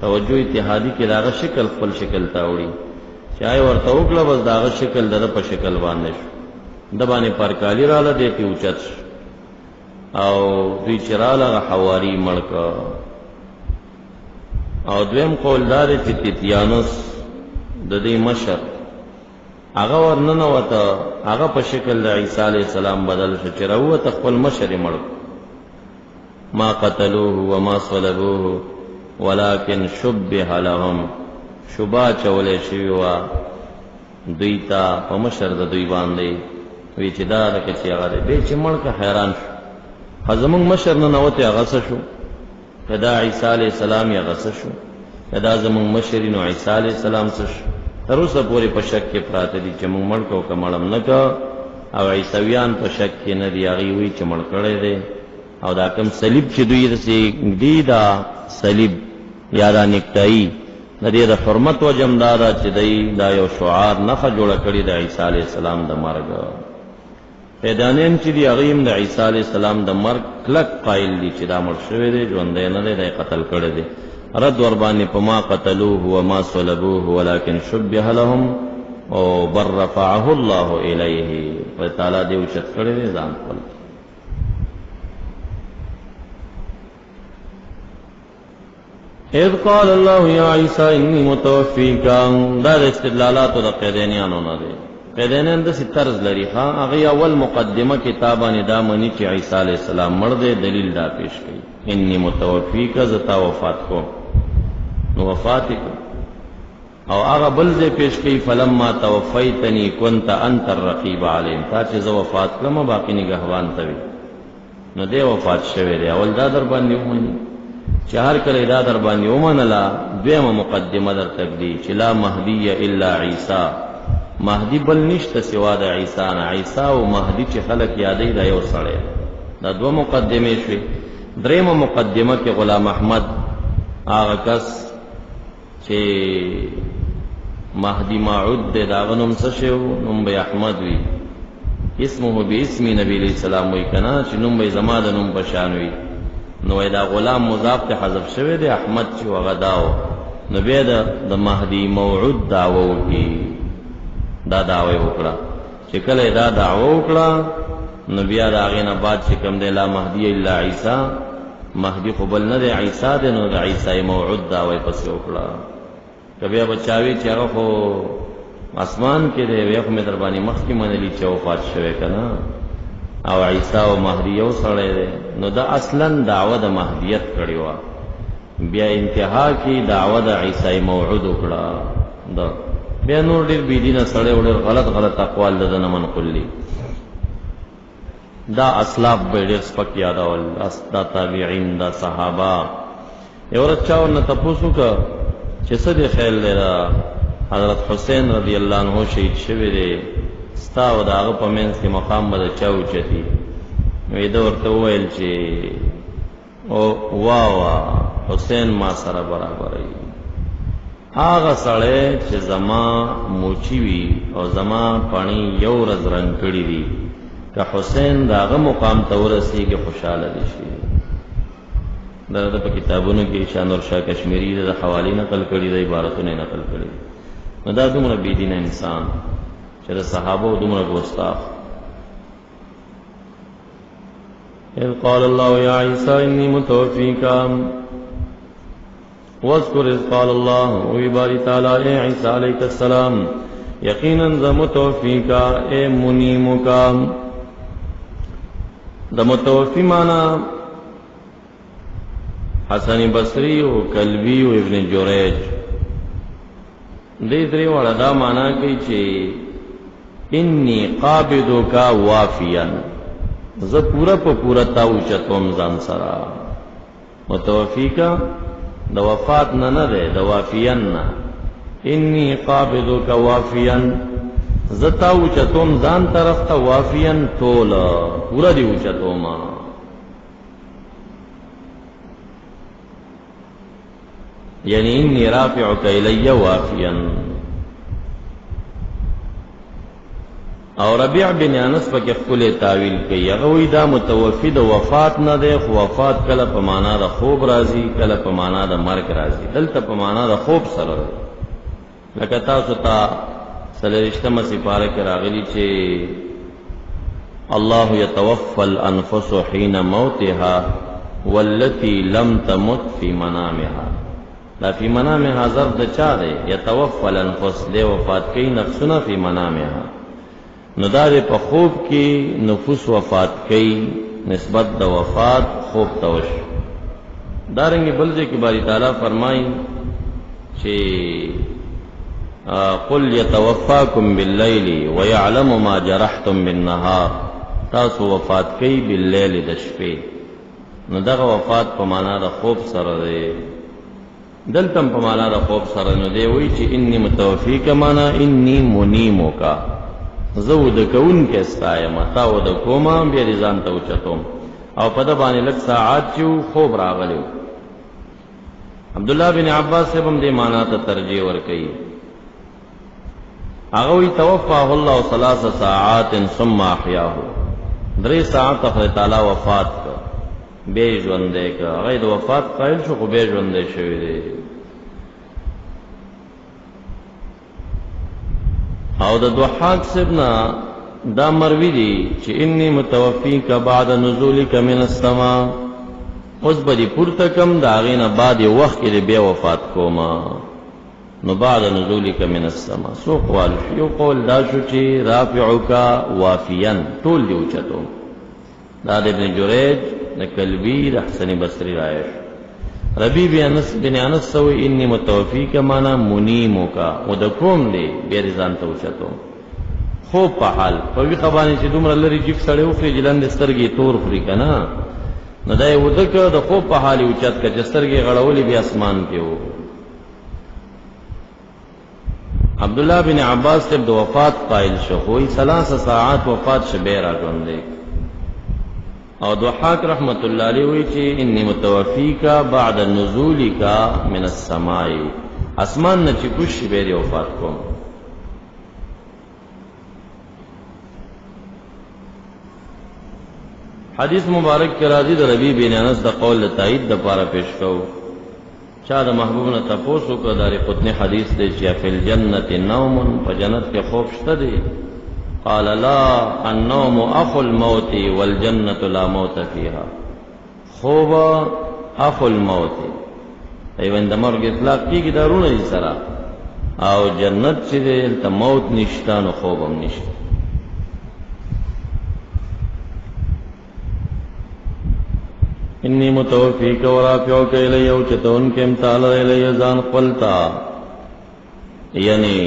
توجه اتحادي کې داغه شکل خپل شکل ته وړي، چې آی ورته وکړه بس داغه شکل د په شکل باندې شو، د باندې پرکالی رااله دی ته اوچت شو. او دوی چې رااله حواری مړکه. او دویم قول دار چې تیتیانوس د دې مشر هغه ورننه وته، هغه په شکل د عیسی علیہ السلام بدل شو چې راوته خپل مشر مړ. ما قتلوه وما صلبوه ولكن شبه لهم، شبا چولې شوی وا دوی ته په مشر د دوی باندې. وی چې دا رکه چې هغه به چې مړ که حیران شو، زمونږ مشر نه نوته هغه شو، کدا عیسی علیہ السلام یا غصه شو، کدا زمونږ مشرینو عیسی علیہ السلام څه شو. تر اوسه پورې په شک کې پراته دي چې موږ مړ کو که مړم نه کا. او عیسویان په شک کې نه دي، هغې وایي چې مړ کړی دی. او دا کوم صلیب چې دوی رسې دی، دا صلیب یا دا نیکټایي د دې د حرمت وجه هم دا ده چې دی دا یو شعار نښه جوړه کړې د عیسی علیہ السلام د مرګ. پیدانین چې دي هغې هم د عیسی علیہ السلام د مرګ کلک قایل دي چې دا مړ شوی دی، ژوندی نه دی، دی قتل کړی دی. رد ور باندې په ما قتلوه وما صلبوه ولكن شبه لهم او بر رفعه الله الیه، په تعالی دې اوچت کړی دی ځان خپل. اذ قال الله یا عیسی انی متوفیک، دا د استدلالاتو د قیدینیانو نه دی. قیدینیان داسې طرز لري، هغې اول مقدمه کتابانې دا مني چې عیسی علیہ السلام مړ دی، دلیل دا پیش کوي انی متوفیک، زه تا وفات کوم. نو وفات کو او هغه بل ځای پیش کوي فلما توفیتنی کنت انت الرقیب علیم، تا چې زه وفات کړم باقي نگهبان ته وي. نو دی وفات شوی دی. اول دا در باندې ومني چې هر کله دا در باندې ومنله، دویمه مقدمه در تکدي چې لا مهدی الا عیسی، مهدی بل نشته سوا د عیسی نه. عیسی او مهدی چې خلک یادوي دا یو سړی. دا دوه مقدمې شوې. دریمه مقدمه کې غلام احمد هغه کس چې مهدی معود دی، دا هغه نوم څه شو؟ نوم به احمد وي، اسمه باسم نبی علیہ السلام وي که نه، چې نوم به زما د نوم په شان وي. نو دا غلام مضاف ته حذف شوی دی، احمد چې هغه دا و. نو بیا د مهدی موعود دعوه وکړي، دا دعوه یې وکړه. چې کله دا دعوه وکړه نو بیا د هغې نه بعد چې کوم دی لا مهدی الا عیسی، مهدی خو بل نه دی عیسی دی. نو د عیسی موعود دعوه یې پسې وکړه. که بیا به چا وي چې هغه خو اسمان کې دی، بیا خو مې در باندې مخکې منلي چې وفات شوی که نه. او عیسی او مهدی یو سړی دی، نو دا اصلا دعوه د مهدیت کړې وه، بیا انتها کې دعوه د عیسی موعود وکړه. دا بیا نور ډېر بېدینه سړی او ډېر غلط اقوال د ده نه منقول دي. دا اسلاف به ډېر سپک یادول، دا تابعین، دا صحابه. یو ورځ چا ورنه تپوس وکړه چې څه دې خیال دی دا حضرت حسین رضی الله عنه شهید شوی دی، ستا او د هغه په منځ کې مقام به د چا اوچتي؟ نو ده ورته وویل چې واه حسین ما سره برابروي. هغه سړی چې زما موچی وي او زما پاڼې یو ورځ رنګ کړي دي، که حسین د هغه مقام ته ورسېږي خوشحاله دي شي. دا په کتابونو کې شاه نور شاه کشمیری د حوالې نقل کړي، د عبارتونه نقل کړي. نو دا دومره بېدینه انسان چې د صحابو دومره ګستاخ. اذ قال الله یا عیسی انی متوفیک واذکر اذ قال الله وی باری تعالی اے عیسی علیہ السلام یقینا ز متوفیک اے منیمک. د متوفی معنی حسن بصری او کلبی او ابن جریج دې درې واړه دا معنا کوي چې انی قابضک وافیا، زه پورا په پورا تا اوچتوم ځان سره. متوفیکا د وفات نه ده، د وافیان نه. انی قابضک وافیا، زه تا اوچتوم ځان طرف ته، وافیا ټول پورا دی اوچتوم. یعنی انی رافعک الی وافیا. او ربیع بن انس پکې خپل تعویل کوي، هغه وی دا متوفی د وفات نه دی، خو وفات کله په معنا د خوب راځي، کله په معنا د مرګ راځي. دلته په معنا د خوب سره لکه تاسو ته 30مه سپاره کې راغلي چې الله يتوفى الانفس حين موتها والتي لم تمت في منامها. دا فی منامها ظرف د چا دی؟ یتوفى الانفس، دی وفات کوي نفسونه فی منامها. نو دا په خوب کې نفوس وفات کوي، نسبت د وفات خوب ته وشو. دارنګه بل ځای کې باری تعالی فرمایي چې قل يتوفاكم بالليل ويعلم ما جرحتم بالنهار. تاسو وفات کوي بالليل د شپې. نو دغه وفات په معنا د خوب سره دی، دلته په معنا د خوب سره. نو دی وایي چې انی متوفیک معنا انی منیمک، زه ود کوون کې استایم، تا ود کومه بیا دې ځان ته اوچتوم. او په د باندې لږ ساعات چې خوب راغلی. عبد الله بن عباس هم دې معنا ته ترجیح ورکوي. هغه وی توفاه الله 3 ساعات ثم احیاه، 3 ساعت خدای تعالی وفات کړ، به ژوندې کړ. هغه د وفات قائل شو، خو به ژوندې شوی دی. او د ضحاک سبنا دا مروی دی چې انی متوفیک بعد نزولک من السماء، اوس به دې پورته کم د هغې نه بعد یو وخت کې بیا وفات کوما. نو بعد نزولک من السماء سو قوال شو. یو قول دا شو چې رافعک وافیا، ټول دی اوچتو. دا د ابن جریج، د کلبی، د حسن بصری رایش. ربی بن انس سوی انی متوفیک مانا منیمک، او د کوم دی بیا دې ځان ته اوچتو. خوب په حال په وی خبانې چې دومره لري جیب سړی وخوري، جلند سترګې تور خوري که نه، نو دا یې وده که د خوب په حال یې اوچت که چې سترګې غړولې بیا اسمان کې و. عبدالله بن عباس تب د وفات قائل شو، خوی 3 ساعات وفات شبه را ژوندې. او ضحاک رحمت الله علیه وی چې انی متوفیک بعد نزولک من السماء، اسمان نه چې کوش شبه دی وفات کوم. حدیث مبارک کې راځي د ربیع بن انس د قول تایید د پاره پیش کو. چا د محبوب نه تاسو کو دار قطنی حدیث دی چې فی الجنت نوم، په جنت کې خوب شته دی. قال لا النوم اخو الموت والجنة لا موت فيها. خوب اخو الموت، ایوان د مرګ اطلاق کیږي دارونه دي سره، او جنت چې دلته موت نشته نو خوب هم نشته. انی متوفیک ورافعک الی او چتون کے امتال الی زان قلتا یعنی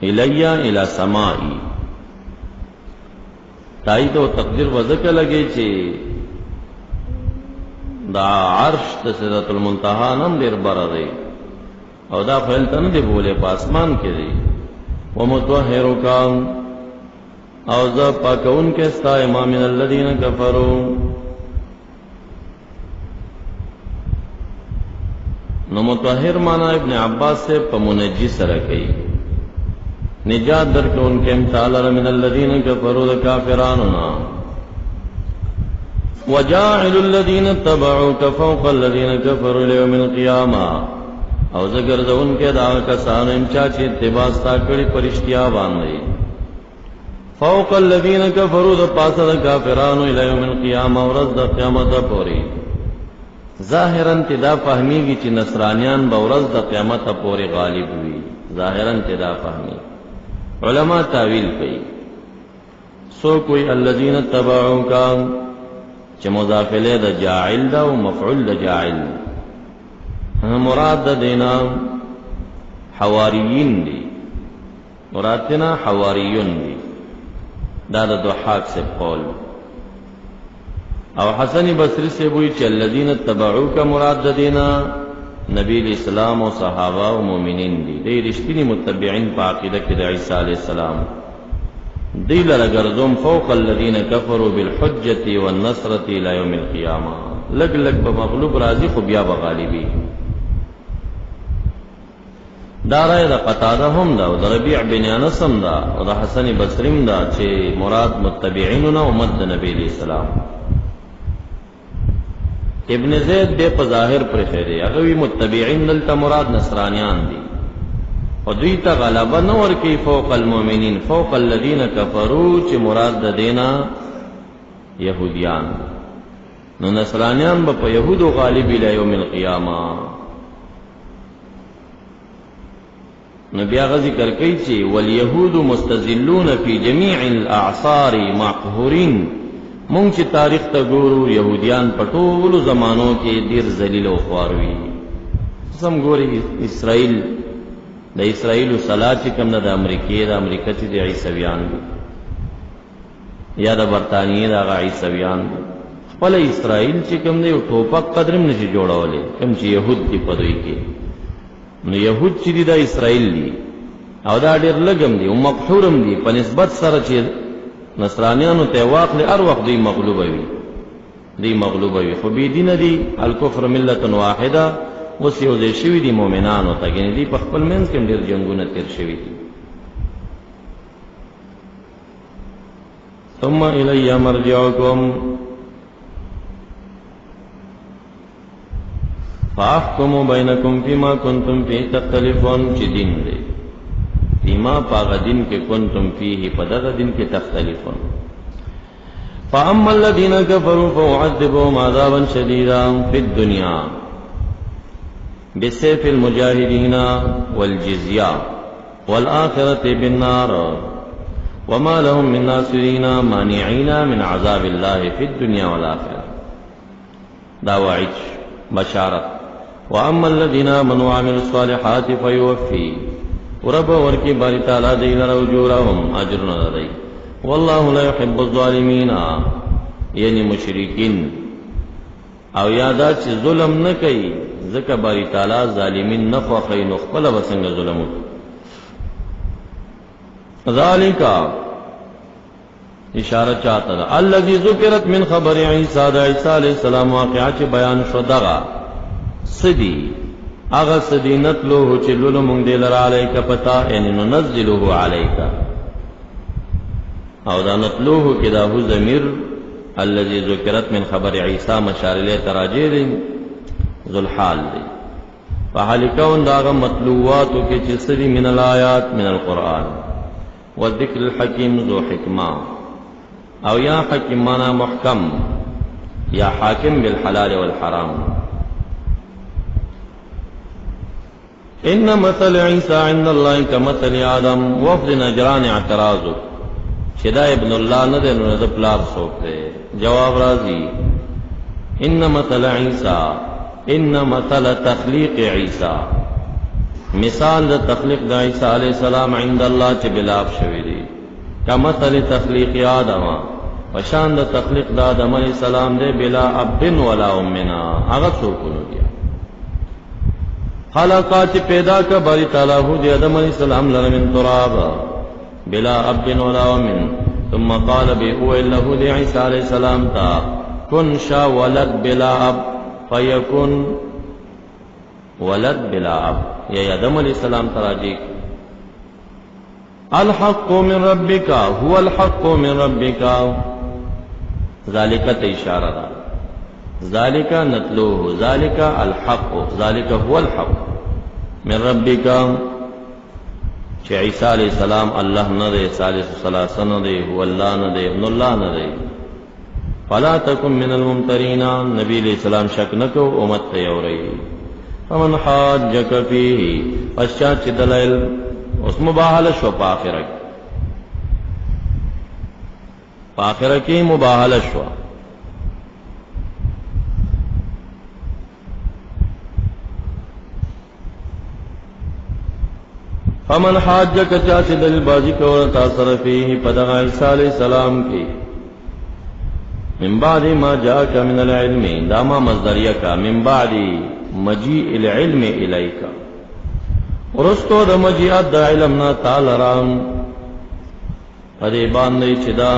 الی الى سمائی تایید و تقدیر وذکر لگے چی دا عرش دا سدرۃ المنتہا نم دیر برا دی او دا فیلتا ندی بولے پاسمان کے دی ومتوحرکا او ذا پاکون کے ستا امام من الذین کفروا نو متوحر مانا ابن عباس سے پمنجی سرکی نجات در کے ان کے امتالر من الذین کفروا دا کافراننا وجاعل الذین اتبعوک فوق الذین کفروا لیوم القیامہ او ذکر دا ان کے دعوی کسانو امچاچی اتباستا کڑی پرشتیا باندے فوق الذین کفروا دا پاسا دا کافرانو لیوم القیامہ ورز دا قیامت پوری ظاہراً تدا فہمی گی چی نصرانیان باورز دا قیامت پوری غالب ہوئی ظاہراً تدا فہمی علماء تاویل کئی سو کوئی الذین اتبعو کا چی مضافلے دا جاعل دا و مفعول دا جاعل مراد دا دینا حواریین دی مراد دینا حواریون دی دا دا ضحاک سے قول او حسن بصری سے بوئی چی الذین اتبعو کا مراد دا دینا نبی الاسلام و صحابہ و مومنین دی دی رشتینی متبعین پا عقیدہ کی دا عیسیٰ علیہ السلام دی لرگرزم فوق الذین کفروا بالحجت والنصرت الى یوم القیامہ لگ لگ بمغلوب رازی خبیا بغالبی دا رائے دا قطادہ ہم دا و دا ربیع بن انسم دا و دا حسن بصریم دا چی مراد متبعیننا و مد نبی علیہ السلام ابن زید بے پظاہر پر خیرے اگوی متبعین دلتا مراد نصرانیان دی و دویتا غلبہ نور کی فوق المومنین فوق الذین کفروا چی مراد دا دینا یہودیان نو نصرانیان با پا یہود و غالبی لیوم القیامہ نو بیا غزی کرکئی چی والیہود مستزلون فی جمیع الاعصار مقہورین مونږ چې تاریخ ته ګورو یهودیان په ټولو زمانو کې ډیر ذلیل او خوار وي سم ګوري اسرائیل د اسرائیل صلاح چې کوم نه د امریکا چې د عیسویان یا د برطانیې د عیسویان خپل اسرائیل چې کوم دی ټوپک قدرم نشي جوړولې کوم چې يهود دی په دوی کې نو يهود چې دی د اسرائیل دی او دا ډیر لګم دی او مقهورم دی په نسبت سره چې نصرانیانو ته واقع هر وخت دی مغلوب وي خو بی دین دی الکفر ملت واحده اوس یو ځای شوي دي مؤمنانو ته ګنې دی په خپل منځ کې ډېر جنگونه تیر شوي دي ثم الی مرجعکم فاحکم بینکم فیما کنتم فیه تختلفون چی دین دی فیما پاغ دین کے کنتم فیه پدغ دین کے تختلفون فاما الذین کفروا فاعذبهم عذابا شدیدا فی الدنیا بسیف المجاہدین والجزیہ والآخرة بالنار وما لهم من ناصرین مانعین من عذاب اللہ فی الدنیا والآخرة دعوائج بشارت واما الذین آمنوا وعملوا الصالحات فیوفی ورب ورکی باری تعالی دیل رجورهم اجرنا دی واللہ لا يحب الظالمین یعنی مشرکین او یادا چی ظلم نکی ذکر باری تعالی ظالمین نخوخی نخبل بسنگ ظلمو ذالکا اشارت چاہتا دا الذی ذکرت من خبر عیسیٰ دا عیسیٰ علیہ السلام واقعہ چی بیان شدغا صدی اغا صدی نتلوه چی لولو منگ دیلر علیکا پتا یعنی ننزلوه علیکا او دا نتلوه کدا ہو ضمیر الذي ذکرت من خبر عیسیٰ مشار لے تراجی دی ذو الحال دی فحالی کون داغا مطلوواتو کی چی صدی من الآیات من القرآن والذکر الحکیم ذو حکمہ او یا حکمانا محکم یا حاکم بالحلال والحرام ان مثل عیسیٰ عند اللہ کمثل آدم وفد نجران اعتراضو چدا ابن اللہ ندے نو ند پلار سوک دے جواب راضی ان مثل عیسی ان مثل تخلیق عیسی مثال د تخلیق د عیسی علیہ السلام عند الله چې بلاف شوی دی کمثل تخلیق آدم وشان د تخلیق د آدم علیہ السلام دی بلا اب ولا امنا هغه څوک نو دی خلقات پیدا کا باری تعالی هو دی آدم علیہ السلام لره من تراب بلا اب ولا امن ثم قال به هو له لعیسی علیہ السلام تا کن شا ولد بلا اب فیکن ولد بلا اب یا آدم علیہ السلام تراجی الحق من ربک هو الحق من ربک ذالک اشارہ دا ذالک نتلوه ذالک الحق ذالک هو الحق من ربک چې عیسی علیہ السلام الله نه دی ثالث ثلاثه نه دی هو الله نه دی ابن الله نه دی فلا تکن من الممترین نبی علیہ السلام شک نکو امت ته یوري فمن حاجک فیه پشا چې دلائل اس مباحله شو پاخره کې مباحله شو فمن حاجک چا چې دلیل بازی کول تاثر فیه پدغ عیسی علیہ السلام کی من بعد ما جاءك من العلم داما مصدریه کا من بعد مجیء العلم الیک ورستو د مجیئت د علمنا تعالی رام پدې باندې چې دا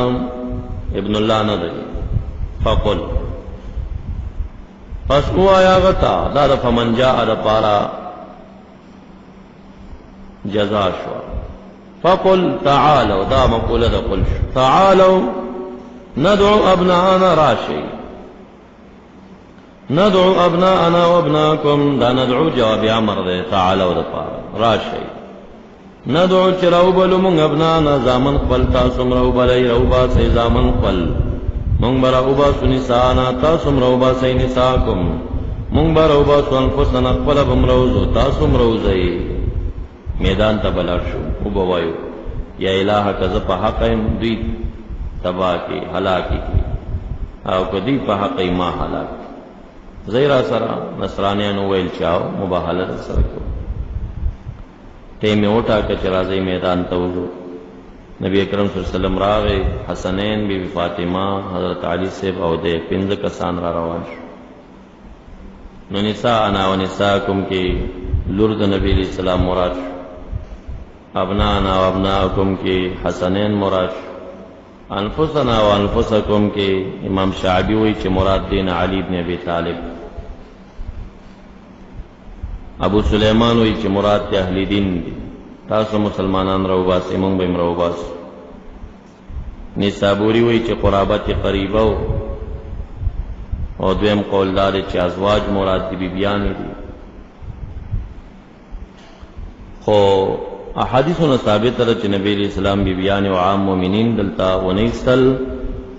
ابن الله نه دی فقل پس وایا غتا دا د فمن جاء د پارا جزا شو فقل تعالوا دا مقوله د قل تعالوا ندعو ابناءنا راشي ندعو ابناءنا وابناءكم دا ندعو جواب امر دے تعالوا د پارا راشي ندعو چراو بلو مونږ ابناءنا زامن خپل تاسو مرو بلای رو با سي زامن خپل مونږ برا با سني سانا تاسو مرو با سي نساکم مونږ برا با سن فسن خپل بمروزو تاسو مروزي میدان ته بلار شو او بوایو یا الہ کذ په حق دوی تبا کی ہلاکی کی او کدی په حق ما هلاک زیرا سرا نصرانیانو ویل چاو مباهله سره کو ته می اوټا ک چرازی میدان ته وځو نبی اکرم صلی الله علیه وسلم راغی حسنین بی بی فاطمه حضرت علی صاحب او د پنځه کسان را روان شو نو نساء انا و نساءکم کی لور د نبی علیہ السلام مراد ابنانا و ابناءکم کی حسنین مراد انفسنا و انفسکم کی امام شعبی وی چې مراد دین علی ابن ابی طالب ابو سلیمان وی چې مراد ته اهل دین دي تاسو مسلمانان راو باسي مونږ به راو باس نسابوری وی چې قرابت قریبه او دویم قول دار چې ازواج مراد دي بیبیان دي خو احادیثنا ثابت ده چې نبی علیہ السلام بیبیان او عام مومنین دلتا ونیستل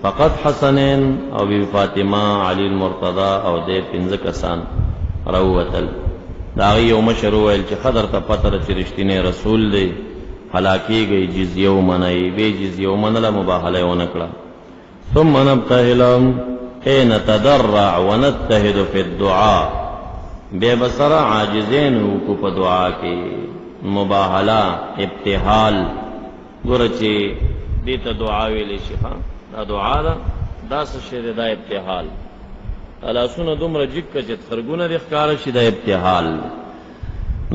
فقط حسنین او بی فاطمه علی المرتضی او د پنځه کسان راوتل دا یو مشروع ول چې خضر ته پتر چې رښتینی رسول دی هلاکی گئی جزیه ومنای به جزیه ومنله مباهله ونکړه ثم نبتهلم حين نتضرع ونجتهد في الدعاء بے بصر عاجزین کو په دعا کې مباهله ابتحال ګورچی دې ته دعا ویلې شي دا دعا دا څه شی دا ابتحال الا سن دومره جک چې خرګونه د ښکار شي دا ابتحال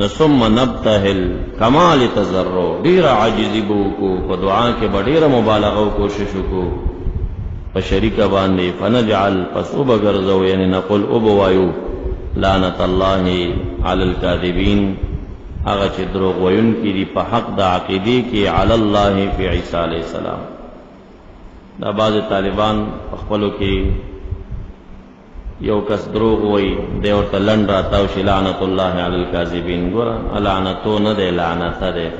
نسم نبتهل کمال تضرع ډیر عاجزی بو کو په دعا کې ډیر مبالغه او کوشش کو په شریک باندې فنجعل فسوب غرزو یعنی نقول ابوایو لعنت الله علی الکاذبین هغه چې دروغ وایون کې دی په حق د عقیده کې علی الله فی عیسی علیہ السلام دا بعض طالبان خپلو کې یو کس دروغ وای دی ورته لند راتاو شي لعنت الله علی الکاذبین ګور لعنتو نه دی لعنت ده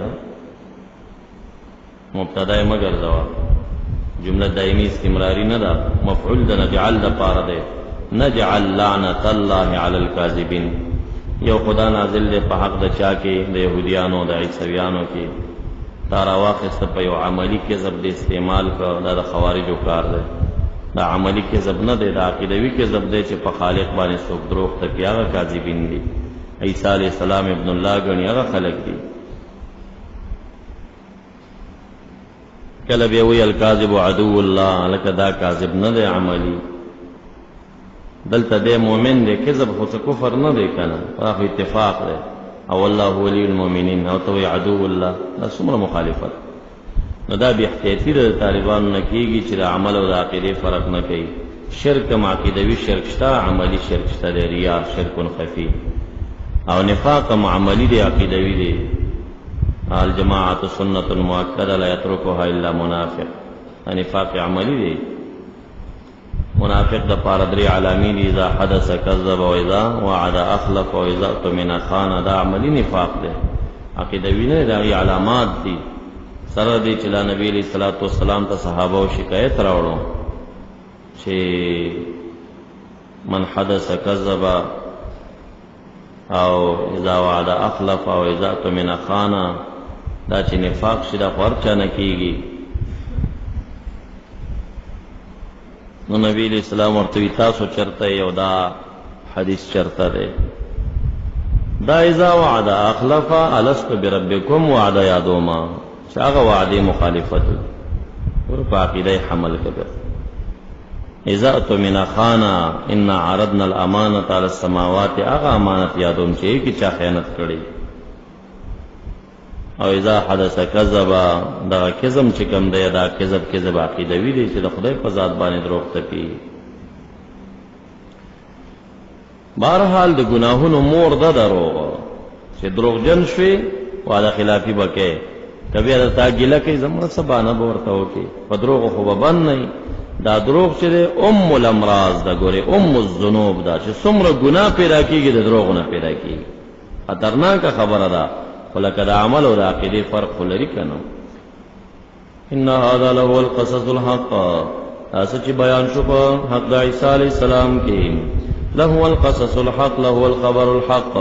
مبتدا مگر جواب جمله دایمی استمراری نه ده مفعول ده نجعل ده پاره ده نجعل لعنت الله علی الکاذبین یو خدا نازل ده په حق د چا کې د يهوديانو د عیسویانو کې تارا واخست په یو عملی کې زب د استعمال کړه دا د خوارجو کار ده دا عملی کذب نه دی، دا عقیدوي کذب دی چې په خالق باندې څوک دروغ تکي، هغه کاذبین دي. عیسی علیہ السلام ابن الله ګڼي، هغه خلق دي. کله بیا وی الکاذب عدو الله، لکه دا کاذب نه دی عملی. دلته دی مؤمن دی، کذب خو څه کفر نه دی کنه، هغه اتفاق دی. او الله ولی المؤمنین، او ته وی عدو الله، دا څومره مخالفت. نو دا بی احتیاطی د طالبانو نه کېږي چې د عمل او د عقیدې فرق نه کوي. شرک هم عقیدوي شرک شته، عملی شرک شته دی، ریا شرک خفي، او نفاق هم عملی دی عقیدوي دی. الجماعت سنت مؤکده لا یترکها الا منافق، نفاق عملی دی. منافق د پاره درې علامې دي: اذا حدث کذب، و اذا وعد اخلف، و اذا اؤتمن خان. دا عملی نفاق دی، عقیدوي نه دی، علامات دي. سره دی چې نبی علیہ الصلوۃ والسلام ته صحابه شکایت راوړو چې من حدث کذب، او اذا وعد اخلف، او اذا اؤتمن خان. دا چې نفاق شي دا خور چا نه کیږي. نو نبی علیہ السلام ورته تاسو چرته یو دا حدیث چرته دی، دا اذا وعد اخلف الست بربکم وعد یادوما، چې هغه وعده مخالفت ور په عقیده حمل کړه. اذا اؤتمن خان ان عرضنا الامانه على السماوات، هغه امانت یادوم چې کی چا خیانت کړي. او اذا حدث کذب، دا کذب چې کوم دی دا کذب عقیدوي دی چې د خدای په ذات باندې دروغ تپي. بهرحال د ګناهونو مور ده دروغ، چې دروغجن شوي وعده خلافي بکې، کبي دا تاګیله کوي زموږ سبانه ورته وکي، په دروغ خو به بند نه. دا دروغ چې ام الامراض دا ګوري، ام الذنوب دا چې څومره ګناه پیدا کیږي د دروغ نه پیدا کیږي. خطرناکه خبره ده، ولکه د عمل او د عقیدې فرق خو لري کنه. ان هذا له القصص الحق، تاسو چې بیان شو په حق د عیسی علیہ السلام کې، له القصص الحق، له الخبر الحق،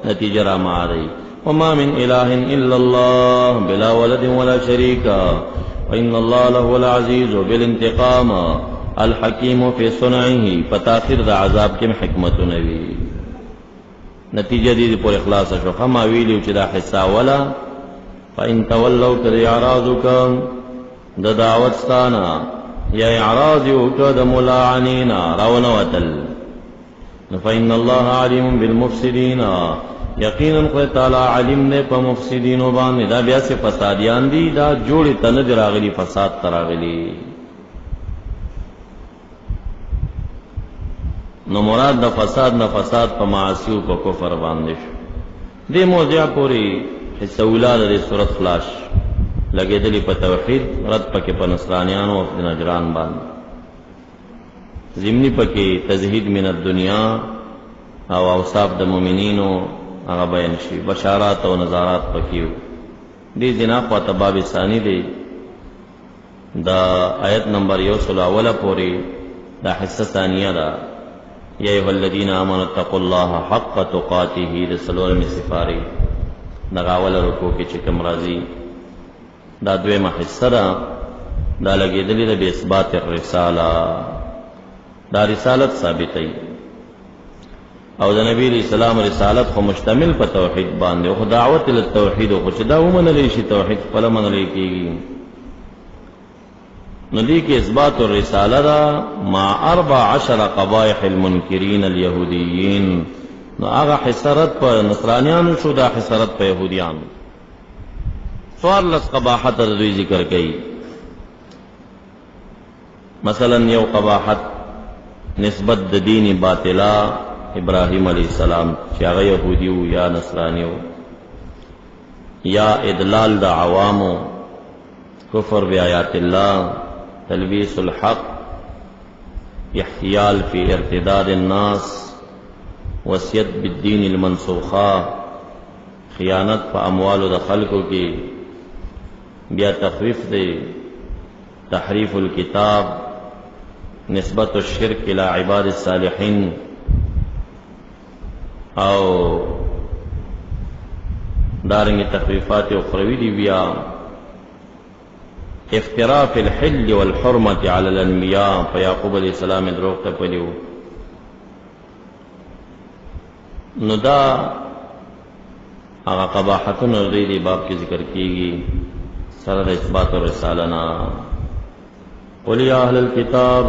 نتیجه را معادی. وما من اله الا الله بلا ولد ولا شريك، وان الله له العزيز بالانتقام الحكيم في صنعه. فتاخير د عذاب کې حکمت نوي. نتیجه دې پر اخلاص شو. خما ویلو چې دا حصہ ولا فإن تولوا کذ اعراضک، د دعوت ستانا یا اعراض یو کد ملاعنین راون وتل. فإن الله علیم بالمفسدین، یقینا خدای تعالی علیم نه په مفسدینو باندې. دا بیا څه فسادیان دي، دا جوړی تن دراغلی فساد تراغلی. نو مراد د فساد نه فساد په معاصی او په کفر باندې شو. دې موضوع پوری حصہ اولاد د سورۃ خلاص لګېدلی په توحید، رد پکې په نصرانیانو او نجران باندې، ضمنی پکې تزهید من الدنیا او اوصاف د مؤمنینو هغه بیان شي، بشارات او نظارات پکې. دې جنا په تباب ثانی دی دا آیت نمبر 1 پوری دا حصہ ثانیه دا. یا ایها الذین آمنوا اتقوا الله حق تقاته، د سلورم سفاری نغاول رکو کې چې کوم راځي دا دویمه حصہ دا لګېدلې د اثبات الرساله، دا رسالت ثابتې. او د نبی اسلام رسالت خو مشتمل په توحید باندې، او دعوت ال توحید خو چې دا ومنل شي توحید خپل منل کېږي. ندی کې اثبات الرساله دا مع 14 قبائح المنکرین اليهودیین. نو هغه حسرت په نصرانیانو شو، دا حسرت په يهوديانو. څوارلس قباحت د دوی ذکر کړي. مثلا یو قباحت نسبت د دین باطلا ابراهیم علیہ السلام چې هغه يهودي او یا نصرانی او یا ادلال د عوامو، کفر بیاات الله، تلبیس الحق، احتیال فی ارتداد الناس، وصیت بالدین المنسوخہ، خیانت په اموالو د خلقو کې، بیا تخویف دے، تحریف الکتاب، نسبت الشرک الى عباد الصالحین، او دارنگی تخویفات اخروی دی بیا افتراء فی الحل والحرمت علی الانبیاء په یعقوب علیہ السلام دروغ ته پلیو. نو دا هغه قباحتونه دی باب کې ذکر کیږي سره د اثبات الرساله نه. قل یا اهل الكتاب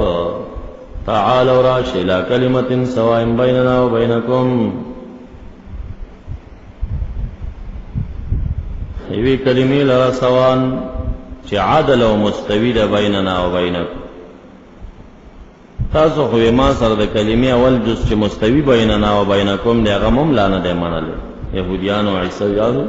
تعالوا راشوا الى كلمة سواء بيننا وبينكم، یوی کلمې لرا سوان چې عادل او مستوی ده بیننا و بینکم. تاسو خو ما سره د کلمې اول جز چې مستوی بیننا و بینکم دی هغه هم لا نه دی منلی. یهودیان او عیسویانو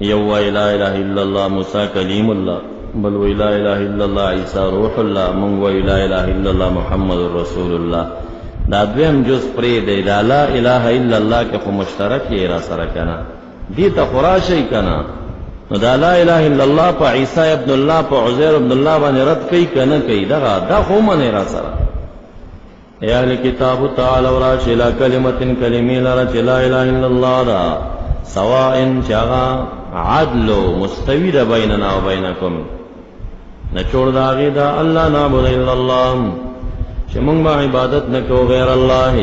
یو وایي لا اله الا الله موسی کلیم الله، بل وی لا اله الا الله عیسی روح الله، مونږ وی لا اله الا الله محمد رسول الله. دا دویم جز پرې دی. دا لا اله الا الله کې خو مشترک یې را سره کنه دی ته خراشی کنه. نو دا لا اله الا الله په عیسی ابن الله په عزیر ابن الله باندې رد کوي کنه کوي دا خو منه را سره. یا اهل کتاب تعالوا راشوا الى کلمة کلمې لره چې لا اله الا الله دا سواء چاغا عدل مستوی ده بیننا و بینکم، نچوڑ دا غی دا اللہ نعبد الا اللہ چې مونږ با عبادت نکو غیر الله.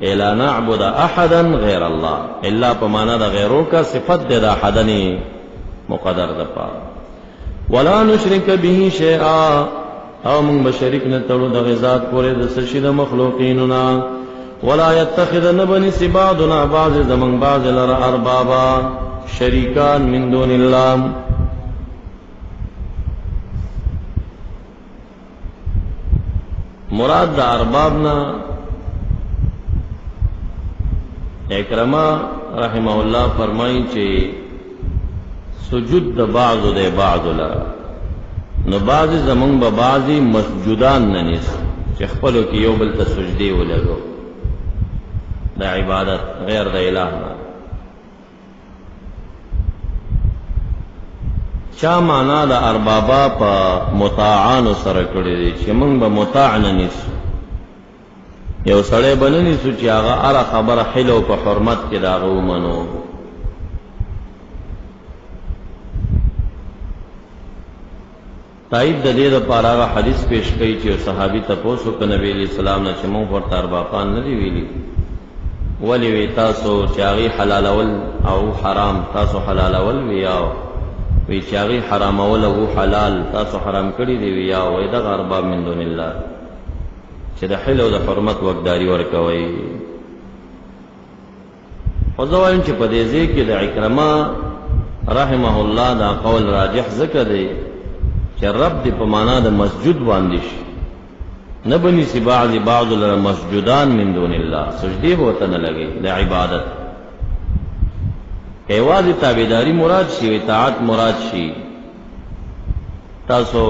الا نعبد احدا غیر الله، الا پمانا دا غیرو کا صفت دے دا احدنی مقدر دا پا. ولا نشرک به شیئا، او مونږ بشریک نتړو دا غزات پورے دا سشی دا مخلوقیننا. ولا يتخذ نبني بعضنا بعض زمن بعض لرا اربابا شریکان من دون الله. مراد دا اربابنا اکرما رحمه الله فرمائی چې سجود دا بعض دے بعض لرا، نو بعض زمن با بعضی مسجودان ننیس چې خپلو کی یو بل تا سجدی ولگو دا عبادت غیر دا الہ نا. چا معنا دا اربابا پا مطاعانو سره کړی دی چې موږ به مطاع نه نیسو. یو سړی به نه نیسو چې هغه هره خبره حلو په حرمت کې د هغه ومنو. تایید د دې دپاره هغه حدیث پیش کوي چې یو صحابي تپوس وکړ نبي علیه السلام نه چې موږ ورته اربابان نه دي ویلي، ولی وی تاسو چاغي حلالول او حرام تاسو حلالول ویاو، وی چاغي حرامول او حلال تاسو حرام کړی دی ویاو. وی دا ارباب من دون الله چې د حل او د حرمت وقداری ورکوي. خو زه وایم چې په دې ځای کې د عکرمه رحمه الله دا قول راجح ذکر دی چې رب دی په معنا د مسجد باندې شي، نہ بنی سی بعض لرا مسجدان من دون اللہ، سجدی ہوتا نہ لگے دا عبادت. ایواز تابیداری مراد شی، اطاعت مراد شی. تاسو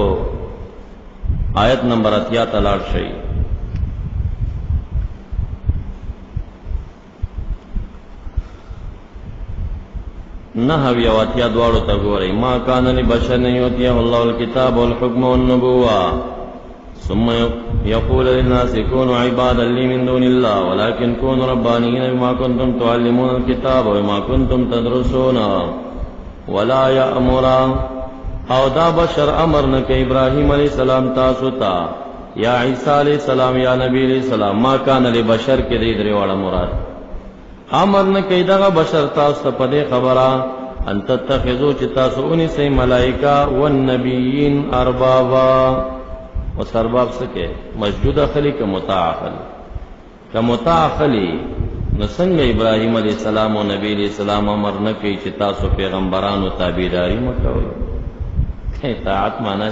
آیت نمبر 80 تلاڑ شی. نحو یواتیا دوارو تگوری ما کان لبشر نیوتیہ اللہ الکتاب والحکم والنبوہ ثم يقول للناس كونوا عبادا لي من دون الله ولكن كونوا ربانيين بما كنتم تعلمون الكتاب وبما كنتم تدرسون ولا يأمر. او دا بشر امر نہ کہ ابراہیم علیہ السلام تاسو تا یا عیسی علیہ السلام یا نبی علیہ السلام ما کان لبشر کے دے درے والا مراد امر نہ کہ دا بشر تاسو پدے خبرہ ان تتخذوا تاسو ان سے ملائکہ والنبیین اربابا. اس ارباب سکے مسجود اخلی کا مطاع اخلی کا مطاع اخلی نسنگ ابراہیم علیہ السلام و نبی علیہ السلام امر نکی چی تاسو پیغمبران و تابیداری مکوئی. اطاعت مانا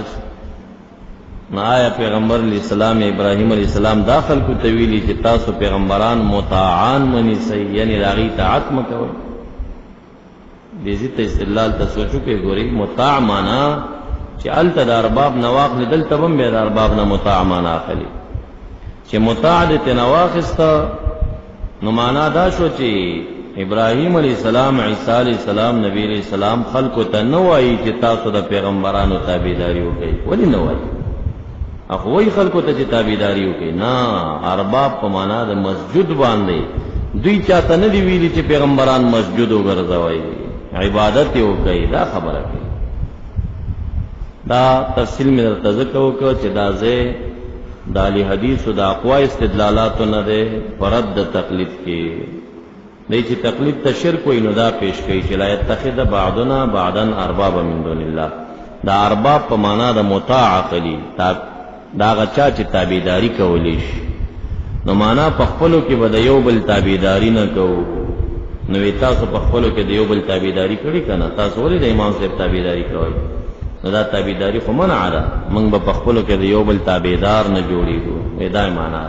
نا آیا پیغمبر علیہ السلام ابراہیم علیہ السلام داخل کو طویلی چی تاسو پیغمبران مطاعان منی سی یعنی لاغی اطاعت مکوئی. دیزی تا استدلال تا سوچو کہ گوری مطاع مانا چې الته د ارباب نواخل دلته هم به د ارباب نه مطاع معنا اخلي. چې مطاع د تنواخسته نو معنا دا شو چې ابراهیم علیہ السلام عیسی علیہ السلام نبی علیہ السلام خلق ته نو وایي چې تاسو د پیغمبرانو تابعداري وکړئ. ولی نو وایي؟ اخو وایي خلق ته چې تابعداري وکړئ. نه، ارباب په معنا د مسجد باندې دوی چاته نه دی ویلي چې پیغمبران مسجد وګرځوي عبادت وکړي. دا خبره کوي دا تفصیل میں درته ذکر وکړ چې دا ځای د اهل حدیث او د اقوا استدلالات نه ده پرد د تقلید کې دی چې تقلید ته شرک وي نو دا پیش کوي چې لا يتخذ بعضنا بعضا اربابا من دون الله دا ارباب په معنا د مطاع عقلی دا غچا چې تابعداري کولی شي نو معنا په خپلو کې به د یو بل تابعداري نه کوو نو تاسو په خپلو کې د یو بل تابعداري کړی کنه تاسو ولې د امام صاحب تابعداري کوئ نو دا تابعداري خو منع ده موږ به په خپلو کې د یو بل تابعدار نه جوړېږو دا معنا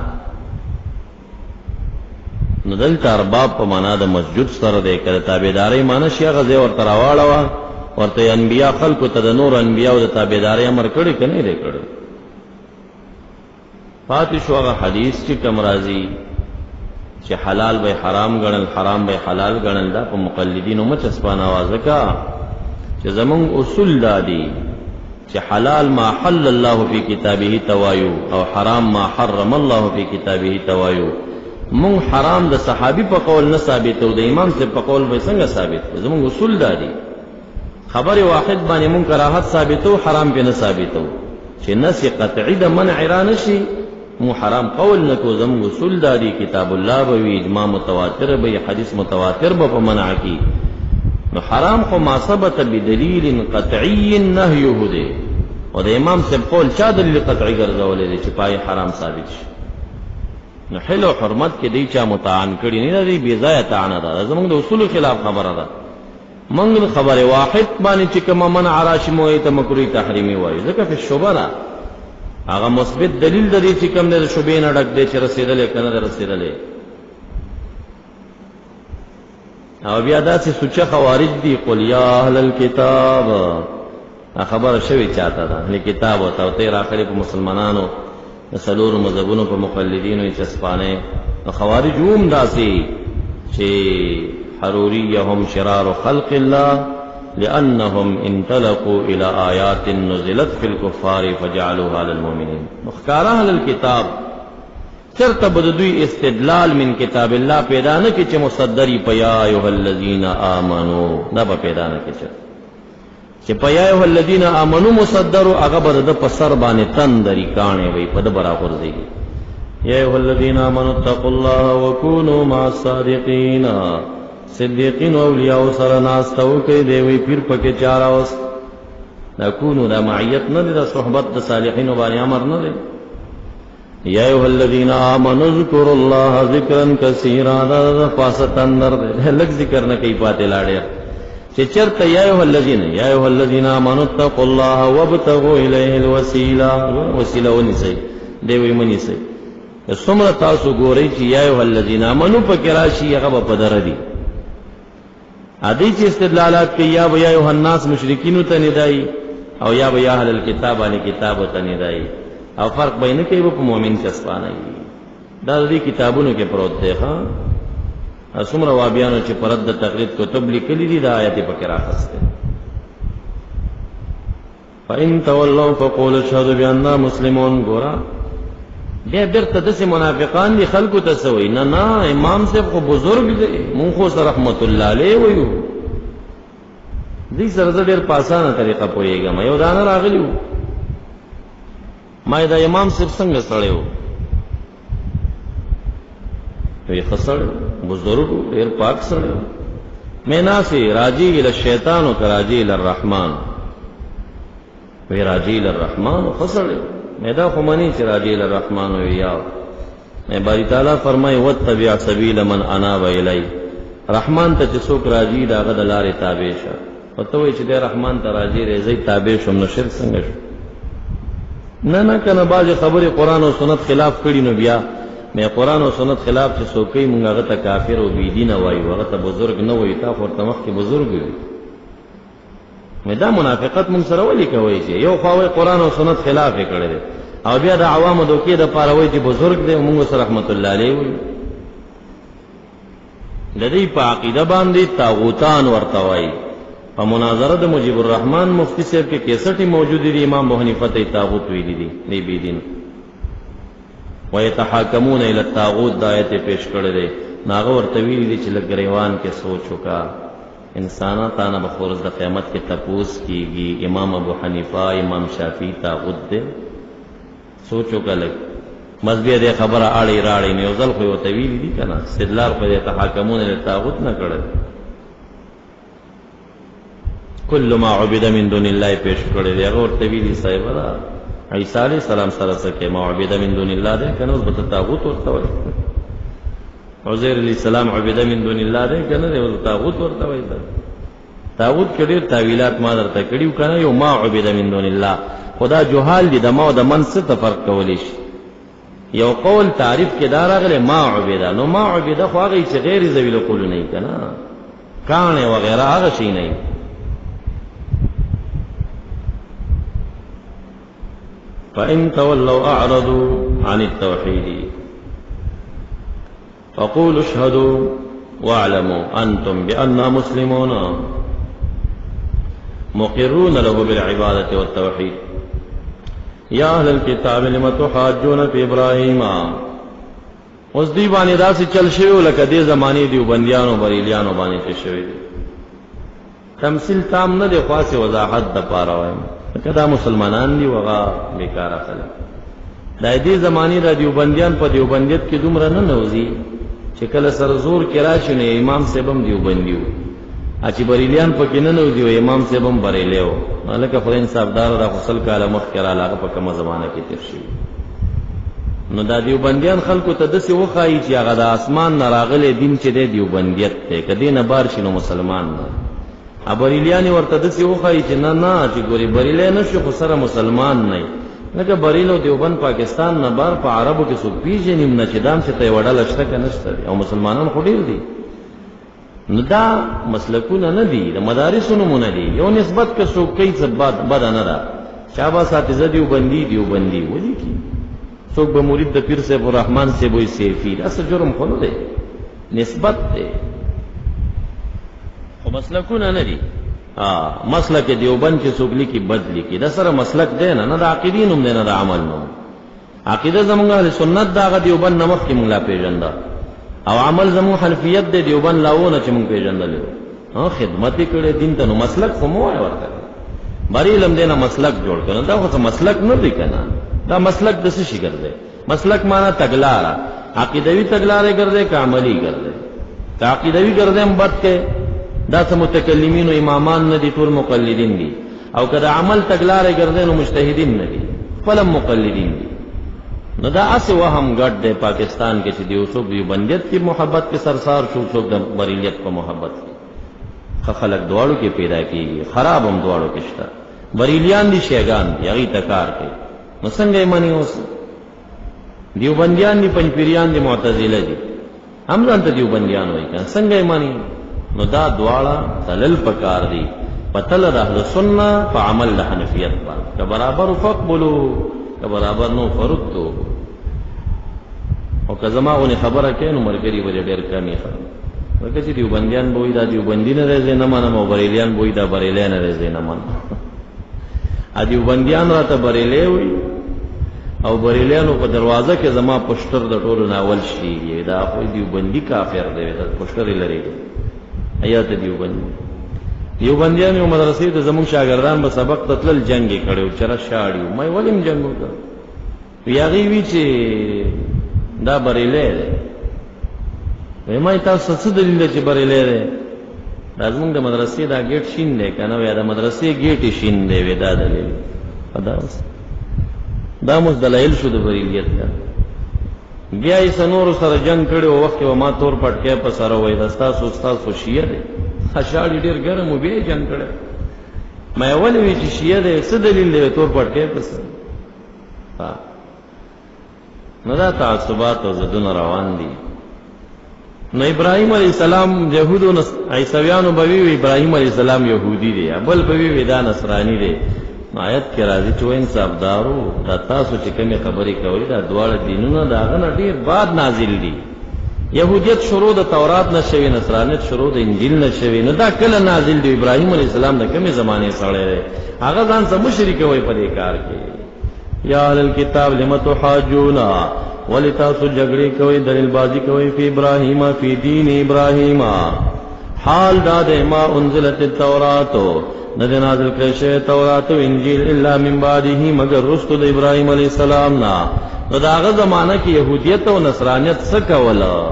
نو دلته ارباب په معنا د مسجد سره دی کله تابعداري معنا شي هغه ځای ورته راواړوه ورته انبیا خلکو ته د نور انبیاو د تابعداري امر کړی که نه دی کړی پاتې شو هغه حدیث چې کوم راځي چې حلال به حرام ګڼل حرام به حلال ګڼل دا په مقلدینو مچسپانه آوازه کا چې زمونږ اصول دا دي چې حلال ما حل الله فی کتابه توایو او حرام ما حرم الله فی کتابه توایو مونږ حرام د صحابي په قول نه ثابتو د امام سے په قول به څنګه ثابت زمونږ اصول دا دي خبر واحد باندې مونږ کراهت ثابتو حرام به نه ثابتو چې نس قطعی د منع را نشي مو حرام قول نکو زمونږ اصول دا دي کتاب الله به وي اجماع متواتر به حدیث متواتر به په منع کی نو حرام خو ما ثبت بدلیل قطعی نهیه ده او د امام سے قول چا دلیل قطعی ګرځولې دي چې پای حرام ثابت شي نو حل او حرمت کې دی چا متعان کړي نه دی بی ځای تعان ده زمونږ د اصول خلاف خبره ده موږ خبره واحد باندې چې کوم منع راشي مو ته مکروه تحریمی وایي ځکه په شوبه ده هغه مثبت دلیل د دې چې کوم د شوبې نه ډک دی چې رسیدلې کنه رسیدلې او بیا داسې سوچه خوارج دي قل یا اهل الكتاب خبر شوی چاته ده اهل کتاب او توتیر اخري په مسلمانانو سلور مذهبونو په مقلدینو چې سپانه خوارج هم داسې چې حروریهم شرار خلق الله لأنهم انطلقوا إلى آيات نزلت في الكفار فجعلوها للمؤمنين مختار أهل الكتاب چرته بدوی استدلال من کتاب الله پیدا نه کی چې مصدری پیا ایه الذین آمنو دا به پیدا نه کی چې پیا ایه الذین آمنو مصدر هغه بر د پسر باندې تندری کانه وي په د برابر دی یا ایه الذین آمنو اتقوا الله وکونوا مع الصادقین صدیقین او اولیاء سره ناس تو کې دی وی پیر پکې چار اوس نکونو دا معیت نه د صحبت د صالحین باندې امر نه دی یا ایها الذین آمنوا اذکروا الله ذکرا کثیرا دا فاست اندر لږ ذکر نه کوي پاتې لاړې چې چرته یا ایها الذین آمنوا اتقوا الله وابتغوا الیه الوسیله وسیله ونیسئ دی وی منیسئ څومره تاسو ګورئ چې یا ایها الذین آمنوا پکې راشي هغه په در دی ادي چې استدلالات کوي یا ایها الناس مشرکین ته ندای او یا اهل الكتاب باندې کتاب ته ندای او فرق بینه کوي په مؤمن چسپانه دا دې کتابونو کې پروت دی ها څومره وابیانو چې پرد د تقلید کتب لیکلي دي د آیت په کې راخسته فإن تولوا فقولوا اشهدوا بأننا مسلمون ګورا بیا بیرته داسې منافقان دي خلکو ته سوي نه امام صاحب خو بزرگ دی مونږ خو سره رحمت الله علیه وایو دې سره ډېر په اسانه طریقه پوهېږم یو دانه راغلی وو ما دا امام صاحب څنګه سره و وی خسر بزرگ ډیر پاک سره میں ناسی راجی الى الشیطان و کراجی الى الرحمن وی راجی الى الرحمن خسر میں دا خمانی چی راجی الى الرحمن وی یاو میں باری تعالیٰ فرمائی واتبع سبیل من اناب الی رحمان تا چی سوک راجی دا غد لار تابیشا وتوی چی دے رحمان تا راجی ریزی تابیشم نو شرک سنگش نه کنه باز خبره قران او سنت خلاف کړي نو بیا مې قران او سنت خلاف چې څوکۍ مونږ هغه ته کافر او بی دین وایو هغه ته بزرگ نه وایي تا خو تمخ کې بزرگ وي مې دا منافقت مونږ سره ولي کوي چې یو خو قران او سنت خلاف یې کړی دی او بیا د عوامو دوکې د پاره وایي چې بزرگ دی مونږ سره رحمت الله علیه وي د دې په عقیده باندې طاغوتان ورته وایي په مناظره د مجیب الرحمن مفتی صاحب کې 61 موجود دي امام ابو حنیفه ته طاغوت ویلي دي نه بی دین ويتحاكمون الى الطاغوت د آیت پیش کړل دي ناغه ورته ویلي دي چې لګریوان کې سوچ وکا انساناتانه به ورځ د قیامت کې تپوس کیږي امام ابو حنیفه امام شافعي طاغوت دی سوچ وکړه مذهبي دې خبره اړې راړې نه یو ځل خو ورته ویلي دي که نه استدلال خو دې تحاکمون للطاغوت نه کړی کل ما عبد من دون الله پیش کړی دی هغه ورته ویلي صاحبه دا عیسی علیه السلام سره څه کې ما عبد من دون الله دی که نه اوس به ته طاغوت ورته وایي عزیر علیه السلام عبد من دون الله دی که نه دی اوس طاغوت ورته وایي طاغوت کې ډېر تاویلات ما درته کړي وو که نه یو ما عبد من دون الله خدا جهال دي د ما او د من څه ته فرق کولی شي یو قول تعریف کې دا راغلی ما عبده نو ما عبده خو هغه چې غیر ذوی العقول نه وي که نه کاڼې وغیره هغه شی نه وي فإن تولوا أعرضوا عن التوحيد فقولوا اشهدوا واعلموا أنتم بأننا مسلمون مقرون له بالعبادة والتوحيد یا اهل الكتاب لم تحاجون فی ابراہیم اوس دی باندې داسې چل شوی لکه دې زمانې دیوبندیانو بریلیانو باندې چې شوی دی تمثیل تام نه دی خاصه وضاحت د پاره وایم کدا مسلمانان دی وغا بیکاره خلک دا دې زمانې د دیوبندیان په دیوبندیت کې دومره نه نوځي چې کله سر زور کې راشي نه امام صاحبم دیوبندیو اچي بریلیان پکې نه نو دی امام صاحبم بریلیو مالکه خو انصافدار را غسل کاله مخ کرا لاغه په کومه زمانہ کې تیر شي نو دا دیوبندیان خلکو ته دسي وخایي چې هغه د اسمان نه راغلي دین چې دی دیوبندیت ته کدی نه بار شنو مسلمان نه ابریلیان ورته دسي وخایي چې نه نه چې ګوري بریلی نه شو خو سره مسلمان نه لکه بریلو دیوبند پاکستان نه بار په عربو کې څوک پیژني نه چې دام چې ته وړل شته که نشته او مسلمانان خو ډیر دي نو دا مسلکونه نه دي د مدارسو نمونه دي یو نسبت که څوک کوي څه بده نه ده چا به اساتذه دیوبندي ولي کی څوک به مرید د پیر صاحب الرحمن صاحب وي سیفي دا څه جرم خو نه دی نسبت دی خو مسلکونه نه دي مسلک دیوبند چې څوک لیکي بد لیکي دا سره مسلک دی نه د عقیدې نوم دی نه د عمل نوم عقیده زمونږ اهل سنت دا هغه دیوبند نه مخکې مونږ لا پېژنده او عمل زمون حنفیت دی دیوبند لاونه چې مونږ پیژندل خدمت کړي دین ته نو مسلک خو مو وای ورته بری علم دینه مسلک جوړ کړه دا خو مسلک نه دی کنه دا مسلک د څه شي ګرځي مسلک معنا تګلارا عقیدوي تګلارې ګرځي که عملی ګرځي که عقیدوي ګرځي هم بد کې دا څه متکلمین او امامان نه دي ټول مقلدین دي او که د عمل تګلارې ګرځي نو مجتهدین نه دي فلم مقلدین دي نو دا اسه وهم ګډ دی پاکستان کې چې دی څوک دیوبندیت کی محبت کې سرسار شو څوک د بریلیت په محبت کې خلک دواړو کې پیدا کیږي خراب هم دواړو کې شته بریلیان دي شیگان دي هغه تکار کوي نو څنګه یې مانی اوس دیوبندیان دي پنځپیریان دي معتزله دي هم ځان ته دیوبندیان وایي کنه څنګه یې مانی نو دا دواړه تلل پکار دي پتل د اهل سنت په عمل د حنفیت باندې برابر فقبلوا که برابر نو فردو او که زماغونی خبره که نو مرگری ولی دیر کمی خبر وکه چی دیوبندیان بوئی دا دیوبندی نرزی نمانم او بریلیان بوئی دا بریلی نرزی نمانم دیوبندیان را تا بریلی ہوئی او بریلیانو په دروازه کې زما پشتر د ټولو ناول شي دا خو دیوبندی کافر دی دا پشتر لري آیات دیوبندیان یو مدرسې ته زموږ شاګردان به سبق تتل جنگ کړو چر شاړیو مې ولیم جنگ وکړ یاغي وی چې دا بریلې وې مې تاسو څه دلیل چې بریلې ده زموږ د مدرسې دا گیټ شین دی کنه وې دا مدرسې گیټ شین دی وې دا دلیل دا مو دلایل شو د بریلیت بیا یې سنور سره جنگ کړو وخت و ما تور پټکې په سره وې دستا استاد خو شیعه دی خشاړي ډیر ګرم و بیا جنگ کړو مې ولې وی چې شیعه دی څه دلیل دی تور پټکې په سره نو دا تعصبات او زدون روان دي نو ابراهيم عليه السلام يهودو عیسویانو بوي ابراهيم عليه السلام يهودي دي بل بوي دا نصراني دي آیت کې راځي چې انصافدارو دا تاسو چې کومه خبرې کوي دا دواړه دینونه دا غن ډیر بعد نازل دي يهوديت شروع د تورات نشوي نصرانيت شروع د انجیل نشوي نو دا کله نازل دی ابراهيم عليه السلام د کومه زمانه سره هغه ځان سره مشرک وي په دې کار کې یا اهل الكتاب لم تحاجون ولتاسو جګړې کوي دلیل بازی کوي په ابراهیم فی دین ابراهیم حال داد ما انزلت التورات ندی نازل کرشه تورات و انجیل الا من بعده مگر رسل د ابراهیم علیہ السلام نا نو داغه زمانہ کې يهودیت او نصرانیت څه کوله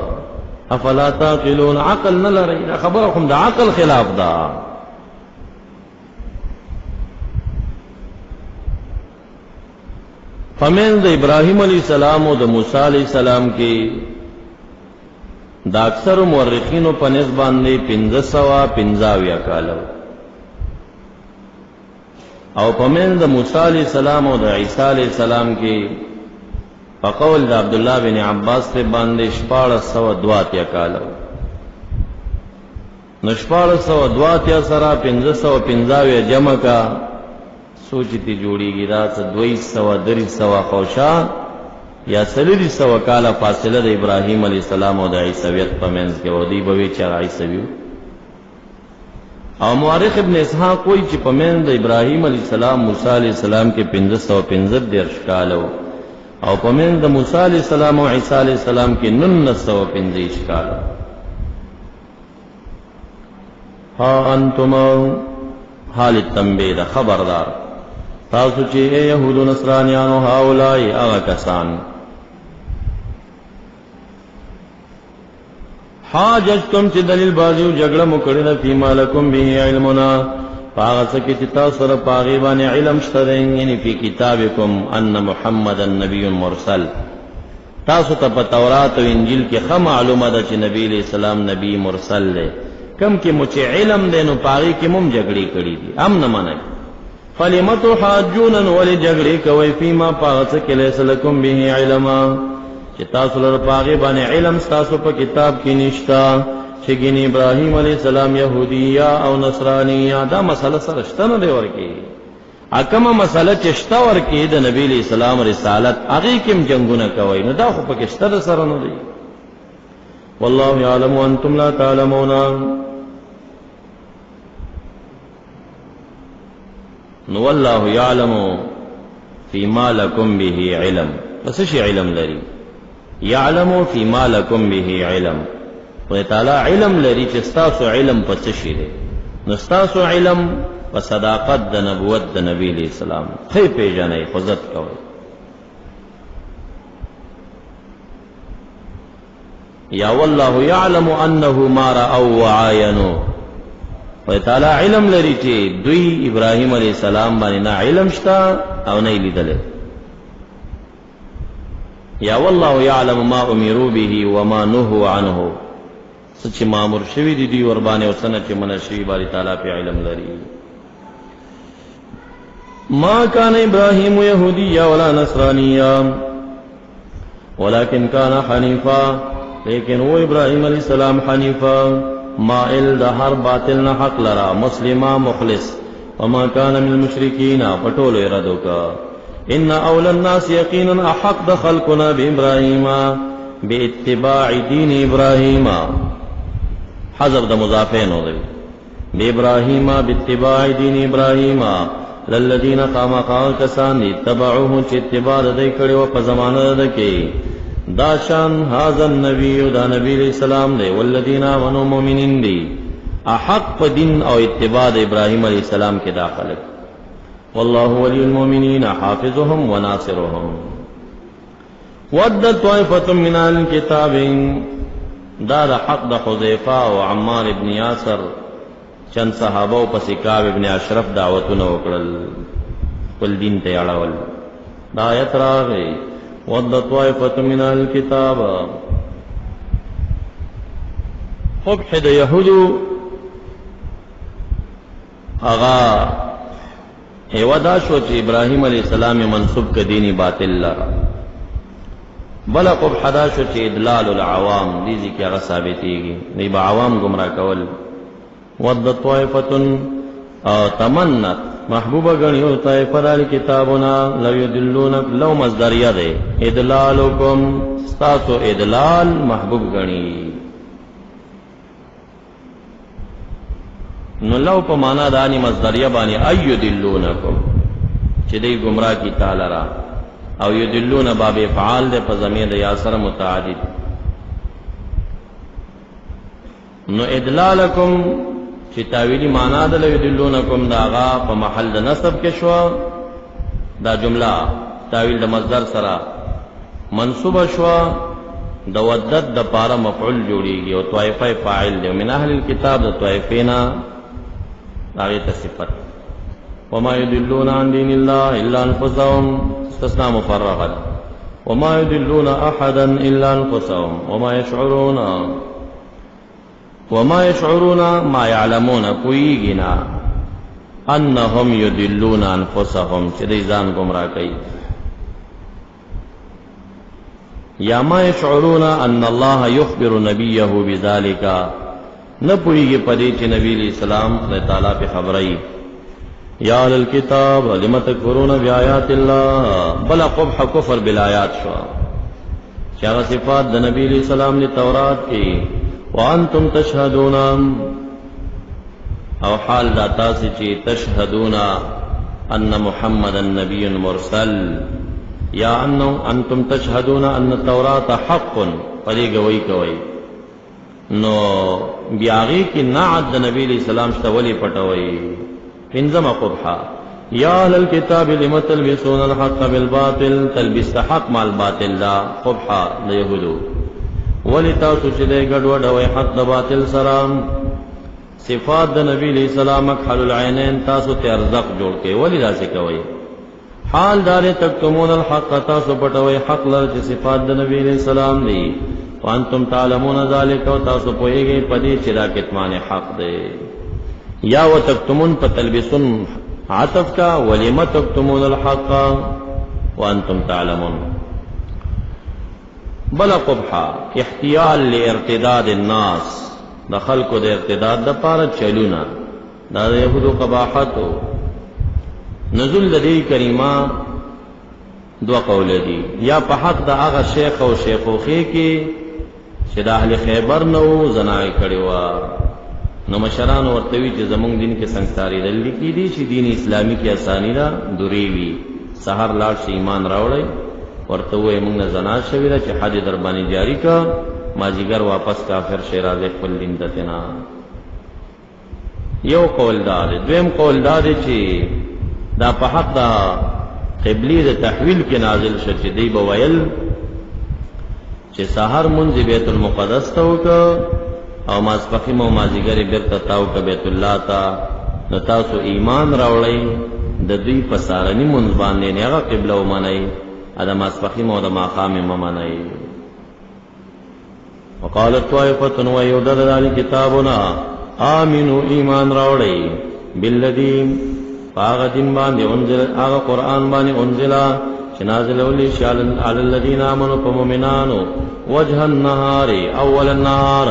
افلا تعقلون عقل نه لري خبرهم د عقل خلاف ده فمن د ابراهیم علیہ السلام او د موسی علیہ السلام کې دا اکثر مورخینو په نسبت باندې 1550 کال او په من د موسی علیہ السلام او د عیسی علیہ السلام کې په قول د عبد الله بن عباس ته باندې 1402 کال نو 1402 سره 1550 جمع کا سوچتی جوړیږي دا 200 خوشا یا 300 کال فاصله د ابراهیم علیہ السلام او د عیسویت په منځ کې ودی به چې عیسوی او مورخ ابن اسحاق کوئی چې په منځ د ابراهیم علیہ السلام موسی علیہ السلام کې 550 کال او په منځ د موسی علیہ السلام او عیسی علیہ السلام کې 950 کال ها انتم حال التنبیه خبردار تاسو چې يهود او نصرانيانو هاولای هغه کسان حاجتم چې دلیل بازیو جګړه مو کړی ده فيما لكم به علمنا هغه څه چې تاسو سره پاغي باندې علم شته یعنی په کتابکم ان محمدن نبی مرسل تاسو ته په تورات او انجیل کې خه معلومه ده چې نبی علیہ السلام نبی مرسل دی کم کې مو چې علم دی نو پاغي کې مم جګړې کړې دي ام نه منئ فلمتو حاجون ولی جګړې کوي فيما پاغه څه کې لیس لكم به علما چې تاسو لپاره پاغي باندې علم تاسو په کتاب کې نشتا چې ګینه ابراهیم علیہ السلام يهودیا او نصرانیا دا مسله سره شته نه دی ورکی اکمه مسله چې شته ورکی د نبی علیہ السلام رسالت هغه کوم جنگونه کوي نو دا خو پکې شته سره نه دی والله يعلم وانتم لا تعلمون نو والله يعلم فيما لكم به علم بس شي علم لري يعلم فيما لكم به علم و تعالی علم لري چې تاسو علم پس شي دي نو تاسو علم په صداقت د نبوت د نبی علیہ السلام خې پیژنې خدات کوي یا والله يعلم انه ما راوا وعاينوا و تعالی علم لري چې دوی ابراهیم علیہ السلام باندې نه علم شتا او نه لیدل یا والله يعلم ما امروا به وما نهوا عنه سچ مامور شوی دي ور باندې وسنه چې منشي باری تعالی په علم لري ما كان ابراهيم يهوديا ولا نصرانيا ولكن كان حنيفا لیکن وہ ابراہیم علیہ السلام حنیفا مائل دا ہر باطل نہ حق لرا مسلمہ مخلص وما كان من المشرکین پٹول ارادو کا ان اول الناس یقینا احق دا خلقنا بابراہیم باتباع دین ابراہیم حذف دا مضافین ہو گئی بابراہیم باتباع دین ابراہیم للذین قام کسان اتبعوه چ اتباع دے کڑے و په زمانہ دکے داشان هذا النبی دا نبی علیہ السلام دے والذین آمنوا مومنین دی احق پا دین او اتباع ابراہیم علیہ السلام کے داخل واللہ ولی المومنین حافظهم وناصرهم ودت طائفة من اهل الكتاب دا حق دا حذیفہ و عمار ابن یاسر چند صحابہ و پس کعب ابن اشرف دعوتنا وکڑل کل دین تیاڑاول دا آیت راغی ودت طائفة من اهل الكتاب فبحد یهود اغا ایودا شو چې ابراہیم علیہ السلام منصوب کا دینی باطل لرا بلا قبحدا شو چې ادلال العوام دیزی کی اغا ثابتیگی نیب عوام گمراہ کول ودت طائفة تمنت محبوبہ گنیو طائفہ دال کتابنا لو یدلونک لو مصدریہ دے ادلالکم ستاسو ادلال محبوب گنی نو لو پا مانا دانی مصدریہ بانی ایدلونکم چی دی گمراہ کی تالرا او یدلون باب فعال دے پا زمین دے یاسر متعدد نو ادلالکم چې تاویلی معنا د یدلونکم داغا په محل د نصب کې شو دا جمله تاویل د مصدر سره منصوب شو د ودت د پاره مفعول جوړیږي او طائفه فاعل دی من اهل الكتاب د طائفینا هغه صفت وما يدلون عن دين الله الا انفسهم استثناء مفرغا وما يدلون احدا الا انفسهم وما يشعرون ما يعلمون پویږي انهم يدلون انفسهم چې دې ځان گمراه کوي یا ما يشعرون ان الله يخبر نبيه بذلك نه پویږي پدې چې نبی علیہ السلام خدای تعالی په خبري یا اهل الكتاب لم تکفرون بآیات الله بل قبح کفر بالآیات شو چې هغه صفات د نبی علیہ السلام له تورات کې وانتم تشهدون او حال دا تاسو چې تشهدون ان محمد النبي مرسل یا انتم تشهدون ان التوراة حق پدې گوي کوي نو بیاغي کې نعت د نبی علیہ السلام شتولي پټوي پنځم قبحه یا اهل الكتاب لم تلبسون الحق بالباطل تلبس حق مع الباطل لا قبحه د يهودو ولی تاسو چې د ګډوډوي حق د باطل سره صفات د نبی علیہ السلام حل العینین تاسو ته ارزق جوړ کې ولی داسې کوي حال دار تکتمون الحق تاسو پټوي حق لر چې صفات د نبی علیہ السلام دي وانتم تعلمون ذلك او تاسو پوهیږئ پدې چې دا کتمان حق دی یا وتکتمون فتلبسون عطف کا ولم تکتمون الحق وانتم تعلمون بل قبحا احتیال لارتداد الناس د خلقو د ارتداد د پاره چلونا دا د یهودو قباحتو نزول د دې کریمه دو قول دي یا په حق د هغه شیخ او شیخوخي کې چې د اهل خیبر نو زنای کړي وا نو مشران ورته وی چې زمونږ دین کې څنګه دلی کې دي چې دین اسلامي کې اسانی دا دوری وی سحر لاړ شي ایمان راوړی ورته وې موږ نه زنا شوی دا چې حد در باندې جاری کا ماجیګر واپس کافر شیراز خپل دین ته نه یو قول دار دویم قول دار چې دا په حق دا قبلی د تحویل کې نازل شو چې دی بویل چې سحر منځ بیت المقدس ته وک او ماسپخیم او مازیګر بیرته تاو ک بیت الله تا نو تاسو ایمان راوړی د دوی په سارنی منځ باندې نه هغه قبله ومنئ ادم ماسپخیم او د ماقام ممنئ وقالت طائفه ويودد ذلك كتابنا امنوا ایمان راوړی بالذي فاغدین باندې انزل هغه قران باندې انزل چې نازل ولي شال علی الذين امنوا فمؤمنانو وجه النهار اول النهار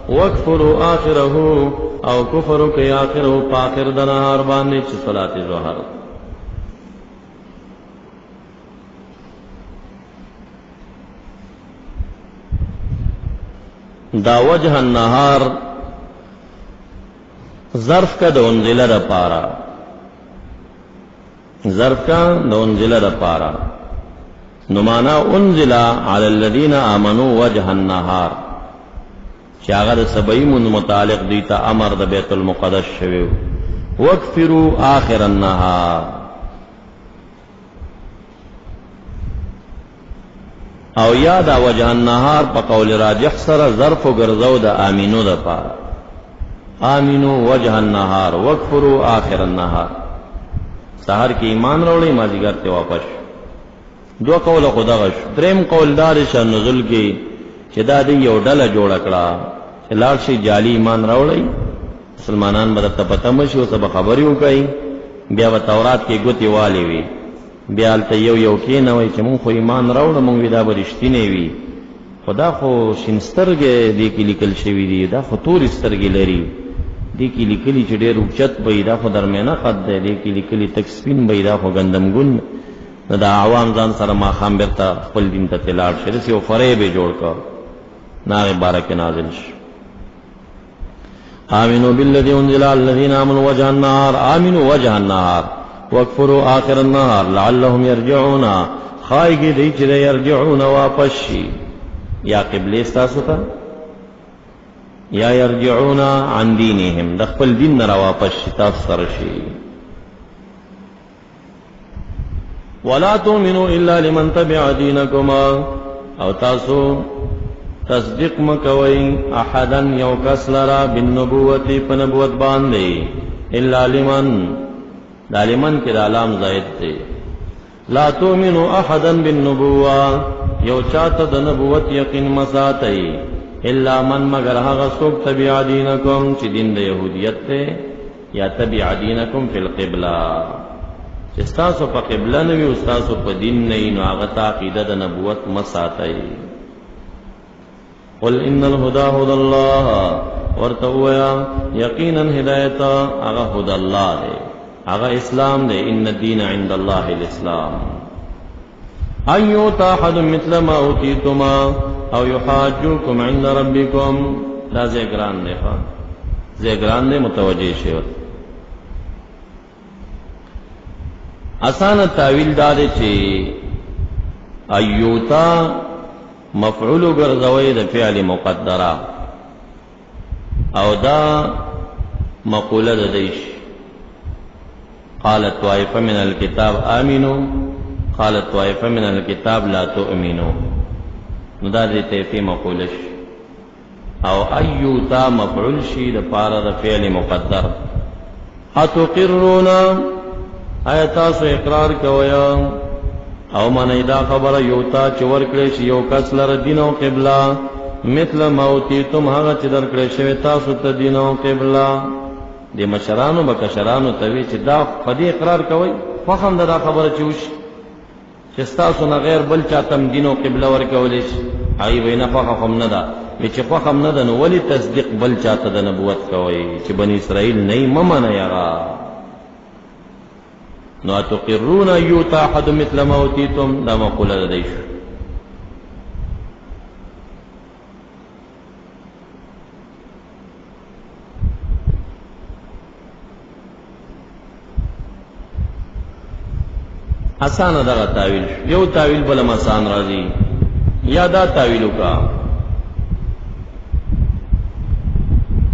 واكفروا اخره او کفروا کی اخره اخر د نهار باندې چې صلات ظهر دا وجه النهار ظرف کا د انزل د پارا ظرف کا انزل د پارا نو معنا انزل علی الذین آمنوا وجه النهار چې هغه د سبعین متعلق دی ته امر د بیت المقدس شوی وکفروا آخر النهار او یاد وجه النهار په قول راجح سره ظرف ګرځاو د امینو د پاره امینو وجه النهار وکفروا آخر النهار سحر کې ایمان راوړی مازیګر ته واپس دو قول خدا غش دریم قول دار شه نزول کې چې دا دی یو ډله جوړ کړه چې لاړ شي جعلی ایمان راوړی مسلمانان به ته پته مشي او سبا خبريو کوي بیا و تورات کې ګوتی والی وی بیا ته یو کې نه وای چې مونږ خو ایمان راوړو مونږ ودا برښتینه وی خدا خو شینسترګې دې کې لیکل شوی دی دا خو تور سترګې لري دې کې لیکلي چې ډېر اوچت به دا خو درمیانه قد دې کې لیکلي تک سپین به دا خو غندمګون دا عوام ځان سره ما خام برته خپل دین ته تلاړ شي او فریب جوړ کا نار بارک نازل شي آمنوا بالذي انزل على الذين امنوا وجه النهار آمنوا وجه النهار واكفروا آخر النهار لعلهم يرجعون خایګي دې چې يرجعون واپس شي یا قبله تاسو ته یا یرجعون عن دینهم د خپل دین نه را واپس شي تاسو سره شي. ولا تؤمنوا الا لمن تبع دینکم او تاسو تصدیق مکوئ احدا یو کس لرا بالنبوت په نبوت باندې الا لمن دا لمن کې د علام زائد دی. لا تؤمنوا احدا بالنبوه یو چاته د نبوت یقین مساتئ الا من مگر هغه څوک تبع دینکم چې دین د يهودیت ته یا تبع دینکم فی القبله چې تاسو په قبله نه وي تاسو په دین نه نو هغه ته عقیده د نبوت مساتئ. قل ان الهدى هدى الله ورتویا یقینا هدایت هغه هدى الله دی هغه اسلام دی. ان الدین عند الله الاسلام. ایوتا احد مثل ما اوتیتما او یحاجوکم عند ربکم دا زیگران دی زیگران دی متوجه شو. آسان تاویل دا دی چې ایوتا مفعول ګرځوي د فعل مقدره او دا مقوله د دیش. قالت طائفه من الكتاب آمنوا قالت طائفه من الكتاب لا تؤمنوا نو دا دې ته په مقوله شي او ایوتا مفعول شي د پاره د فعل مقدر. اتقرون آیات تاسو اقرار کویا او منی دا خبر یوتا چې ورکړی شي یو کس لره دین او قبله مثل موتیتم هغه چې درکړی شوی تاسو ته دین او قبله. د مشرانو بکشرانو توی چې دا په دې اقرار کوي فهم دا خبره چې وشي چې تاسو نه غیر بل چا تم دین او قبله ورکولې شي ای وینا فهم نه ده چې فهم نه ده نو ولی تصدیق بل چا ته د نبوت کوي چې بنی اسرائیل نه ممنه یاره. نو اتقرون یوتا احد مثل ما اوتیتم دا مقوله ده دیش. آسان دغه تاویل یو تاویل بل آسان راځي یا دا تاویلو کا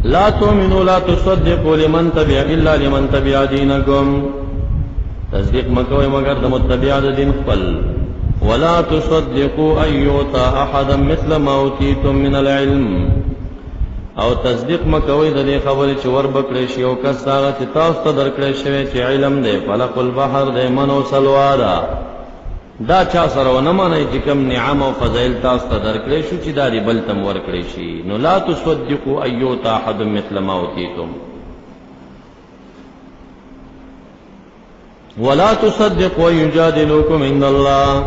لا تؤمنوا لا تصدقوا لمن تبع الا لمن تبع دینکم تصدیق مکوئ مگر د متبع د دین خپل. ولا تصدقوا ایوتا احدا مثل ما اوتیتم من العلم او تصدیق مکوئ د دې خبرې چې ور بکړې شي او کس هغه چې تاسو ته درکړې شوی چې علم دی فلق البحر دی منو سلوادا دا چا سره ونه مانی چې کوم نعم او فضایل تاسو ته درکړې شو چې دا دی بل تم ور کړې شي. نو لا تصدقوا ایوتا احد مثل ما اوتیتم ولا تصدقوا یجادلوکم عند الله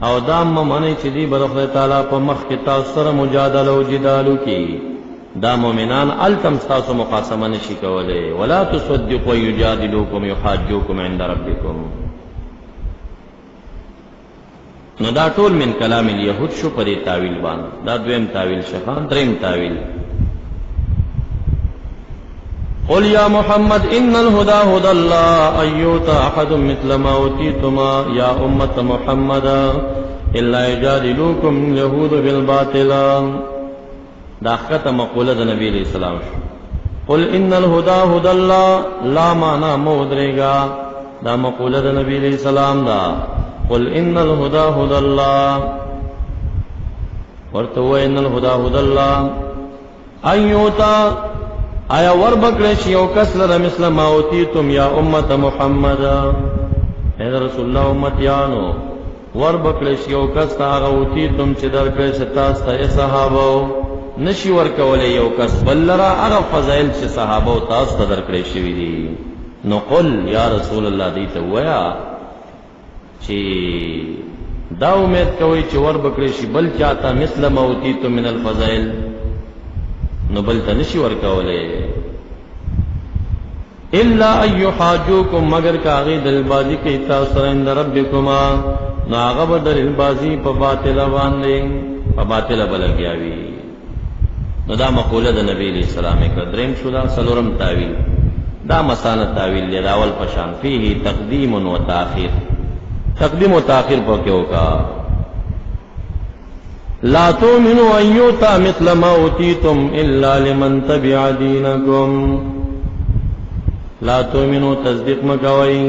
او دام معنی چې دی بر تعالی په مخ کې تاسو سره مجادله او جدالو کې دا مؤمنان التم تاسو مقاسمه نشي کولای. ولا تصدقوا یجادلوکم یحاجوکم عند ربکم. نو دا ټول من کلام الیهود شو په دې تاویل باندې. دا دویم تاویل شخان دریم تاویل قل یا محمد ان الهدى هدى الله ايوتا احد مثل ما اوتيتما يا امه محمد الا يجادلوكم اليهود بالباطل. دا ختم مقوله د نبی علیہ السلام شو. قل ان الهدى هدى الله لا معنى مودريگا دا مقوله د نبی علیہ السلام دا. قل ان الهدى هدى الله ورتو ان الهدى هدى الله ايوتا آیا ور بکړی شي یو کس لره مثل ما اوتیتم یا امت محمد اے رسول الله امتیانو ور بکړی شي یو کس هغه اوتیتم چې درکړی شي تاسو ته صحابه نشي ور کولای یو کس بل لره هغه فضایل چې صحابه تاسو ته درکړی شوی دي. نو قل یا رسول الله دې ته وایا چې دا امید کوي چې ور بکړی شي بل چاته مثل ما اوتیتم من الفضائل نو بل ته نشي ورکولې الا ايحاجوكم مگر کاغی دلبازی کی تاسو سره اند ربکما نو هغه دلبازی په باطل باندې په باطل بلګیاوی. نو دا مقوله د نبی علیہ السلام کې دریم شو. دا سلورم تاویل دا مسانه تاویل دی اول پشان فيه تقدیم و تاخير. تقدیم و تاخير په کې وکا لا تؤمنوا ان یؤتی مثل ما اوتیتم الا لمن تبع دینکم. لا تؤمنوا تصدیق مکوئی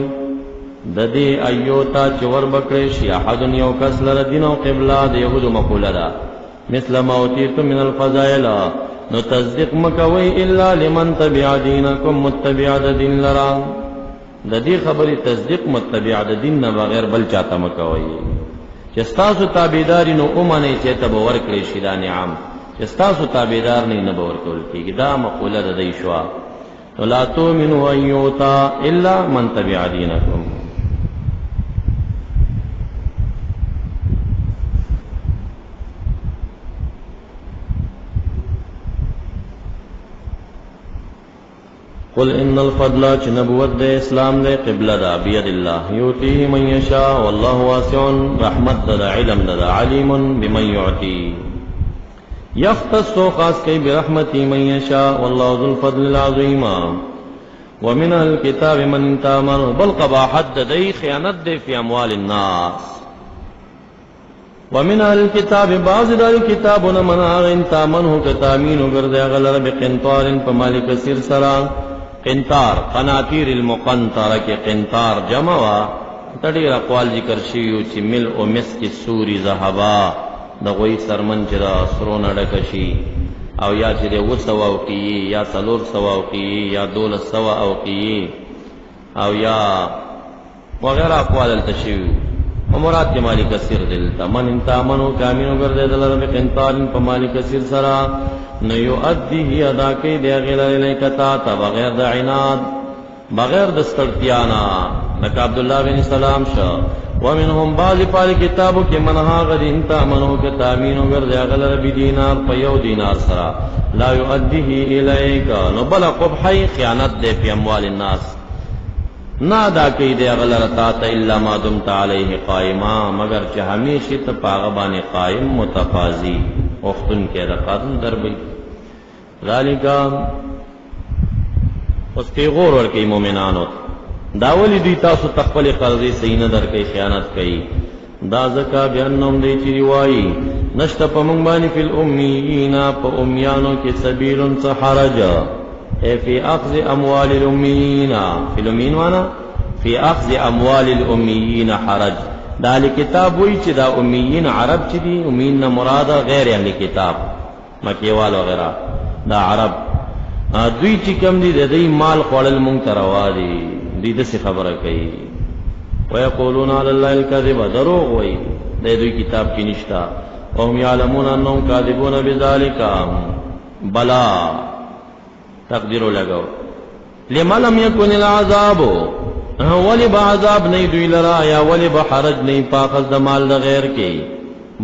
د دې ایوتا چې ور بکړې شي احد یو کس لره دین او قبله د یهودو مقوله ده مثل ما اوتیتم من الفضائل، نو تصدیق مکوئی الا لمن تبع دینکم، متبع د دین لرا د دې خبرې تصدیق متبع د دین نه بغیر بل چاته مکوئی. چې ستاسو تابعداري نو اومنه چې ته به ورکړې شي دا نعم، چې ستاسو تابعدار نه به ورکول کېږي، دا مقوله د دې شوا. ولا تؤمنوا ان یؤتی الا من تبع دینکم. قل ان الفضل چ نبوت دے اسلام دے قبلہ دا بید اللہ یؤتیہ من یشاء واللہ واسع، رحمت دا علم دا علیم بمن یعطی، یختص خاص کی برحمتی من یشاء واللہ ذو الفضل العظیم. ومن الكتاب من تامن، بل قباحت دی خیانت دے فی اموال الناس. ومن الكتاب بعض دار کتابنا من آغن تامنه کتامین گردے غلر بقنطار پمالک سر سرا. قنطار قناطیر المقنطره کې قنطار جمع وا تډیر اقوال ذکر شیو چې مل او مسک سوری ذهبا د غوی سرمن چې دا سرونه ډکشي او یا چې د وسو او کی یا څلور سو او کی یا 1200 او کی او یا وغیرہ اقوال التشیو مراد کے مالک کثیر دلتا من انتامنو کامینو گردے دلر بقنطار پا مالک کثیر سرا نو یؤدیه ادا کی دے غیر لیکتا تا بغیر دا عناد بغیر دسترتیانا لکا عبداللہ بن سلام شا ومنهم بعض پال کتابو کی منہا غد انتامنو کتامینو گردے غیر بدینار پا یو دینار سرا لا یؤدیه الیکا نو بلا قبحی خیانت دے پی اموال الناس نہ ادا کی دے غلر تا الا ما دمت علیہ قائما مگر چہ ہمیشہ تا پاغبان قائم متقاضی وقتن کے رقادن دربی ذالکا اس کی غور ورکی مومنانو داولی دی تاسو تقبل قرضی سینہ در کی خیانت کی دا زکا بیانم دی چی روائی نشتا پا منبانی فی الامیین پا امیانو کی سبیل سحرجا اے فی اخذ اموال الامیین فی الامیین وانا فی اخذ اموال الامیین حرج دا اہل کتاب وی چی دا امیین عرب چی دی امیین مرادا غیر اہل کتاب مکیوال وغیرہ دا عرب دوی چی کم دی دی مال خوڑل منتروا دی دس خبر کئی ویقولون علی اللہ الکذب دروغ وی دوی کتاب کی نشتا وهم یعلمون انہم کاذبون بذالکا بلا تقدیرو لگو لما لم یکن العذاب ولی با عذاب نہیں دوی لرا یا ولی با حرج نہیں پاخذ دمال دا غیر کی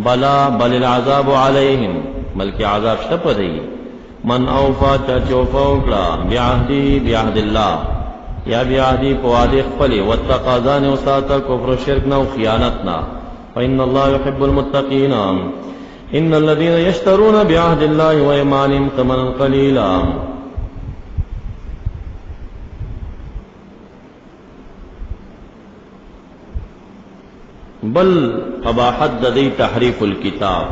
بلا بل العذاب علیہم بلکہ عذاب شتپ دی من اوفا چوفا اکلا بعہدی بعہد اللہ یا بعہدی پواد اخفلی واتقاذان اساتا کفر شرکنا و خیانتنا فإن اللہ يحب المتقین ان الذین یشترون بعہد اللہ و ایمانهم ثمنا قلیلا بل قباحت دی تحریف الکتاب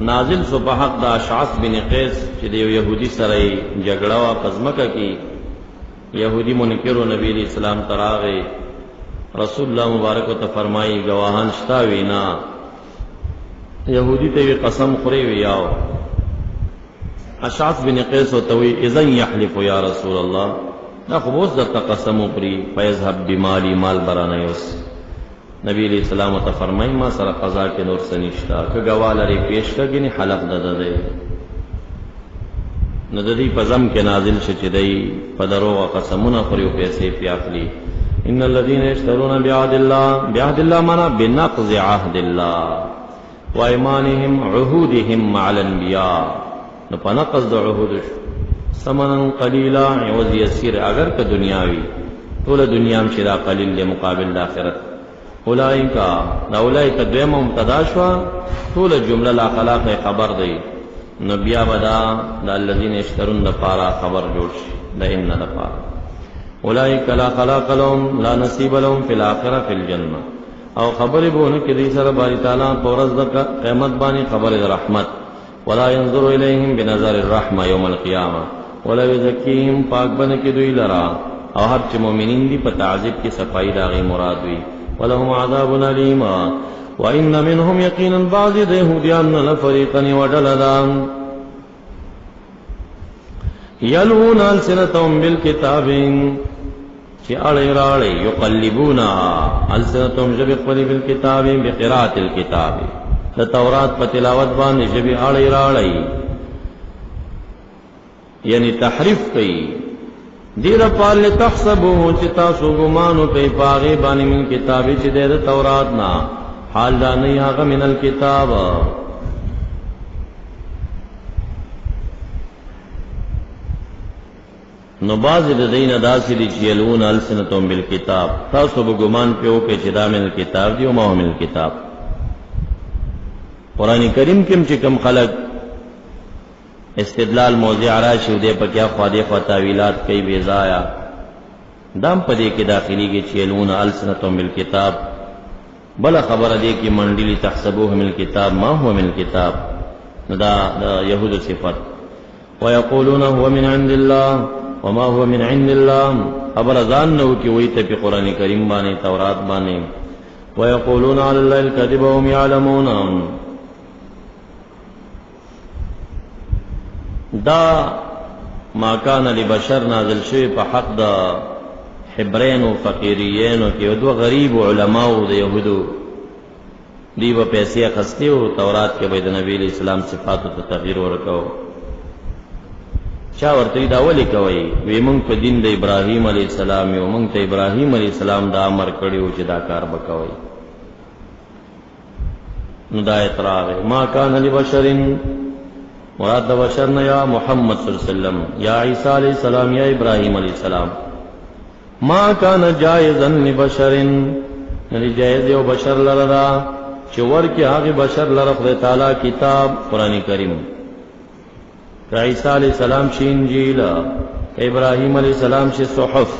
نازل سو بحق دا اشعث بن قیس چی دیو یہودی سرائی جگڑاوا پزمکا کی یہودی منکر و نبی علیہ السلام تراغے رسول اللہ مبارک و تفرمائی گواہان شتاوی نا یہودی تیوی قسم خوریوی یاو اشعث بن قیس و توی اذن یحلف یا رسول اللہ نا خبوز در تا قسمو پری فیذهب بمالی مال برانیوس نبی علیہ السلام تا فرمائی ما سر قضا کے نور سنشتا کہ گوالا ری پیش کا گنی حلق دے نددی پزم کے نازل شچ دی پدروغ قسمنا خریو پیسے پیاخلی ان الذین یشترون بعهد اللہ مانا بنقض عهد اللہ و ایمانهم عهودهم مع الانبیاء نپا نقض دا عهودش سمنا قلیلا عوض یسیر اگر کا دنیاوی طول دنیا میں شدا قلیل لے مقابل داخرت اولائکا دا اولائکا دویم مبتداشوا طول جملہ لا خلاق خبر دی نبیا بدا دا الذین اشترون دا پارا خبر جوڑش دا ان دا پارا اولائکا لا خلاق لهم لا نصیب لهم فی الاخرہ فی الجنہ او خبر بونه کې دې سره باری تعالی پورز د قیامت باندې خبر رحمت ولا ينظر اليهم بنظر الرحمه يوم القيامه ولا يزكيهم پاک بن کې دوی لرا او هر چې مؤمنین دي په تعذيب کې صفائی داغي مراد وي ولهم عذاب الیم وان منهم يقينا بعض يهوديان لفريقا وجلدا يلون السنتهم بالكتاب چې اړې راړې يقلبون السنتهم جب خپل بالکتاب بقراءه الكتاب د تورات په تلاوت باندې جب اړې راړې یعنی تحریف کوي دیر پال تحسبوه چې تاسو ګمانو کوي پاغه باندې من کتاب چې د تورات نه حال دا نه هغه من الكتاب نو باز د دین داسې دي چې یلون السنتهم بالکتاب تاسو ګمان پیو کې چې دا من الكتاب دی او ما من الكتاب قران کریم کې چې کم خلق استدلال موضع راشي دې په کیا خواده خوا تعویلات کوي بے ضایع دام پدې کې داخلي کې چې یلون السنتهم بالکتاب بل خبر دې کې منډلی تحسبوه من الكتاب ما هو من الكتاب دا يهود صفات ويقولون هو من عند الله وما هو من عند الله خبر ځان نو کې وایي ته په قران کریم باندې تورات باندې ويقولون على الله الكذب وهم يعلمون دا ما کان لبشر نازل شوی په حق د حبرین او فقیرین او کې دوه غریب علماء او د يهودو دی په پیسې اخستي او تورات کې به د نبی اسلام صفات ته تغییر ورکاو چا ورته دا ولي کوي وی مونږ په دین د ابراهیم علی السلام یو مونږ ته ابراهیم علی السلام دا امر کړیو چې دا کار وکوي نو دا اعتراض ما کان لبشر مراد د بشر نه یا محمد صلی الله علیه وسلم یا عیسی علیہ السلام یا ابراهیم علیہ السلام ما کان جائزا لبشر نه جائز یو بشر لرا چې ورکه هغه بشر لره خدای تعالی کتاب قران کریم عیسی علیہ السلام شی انجیل ابراهیم علیہ السلام شی صحف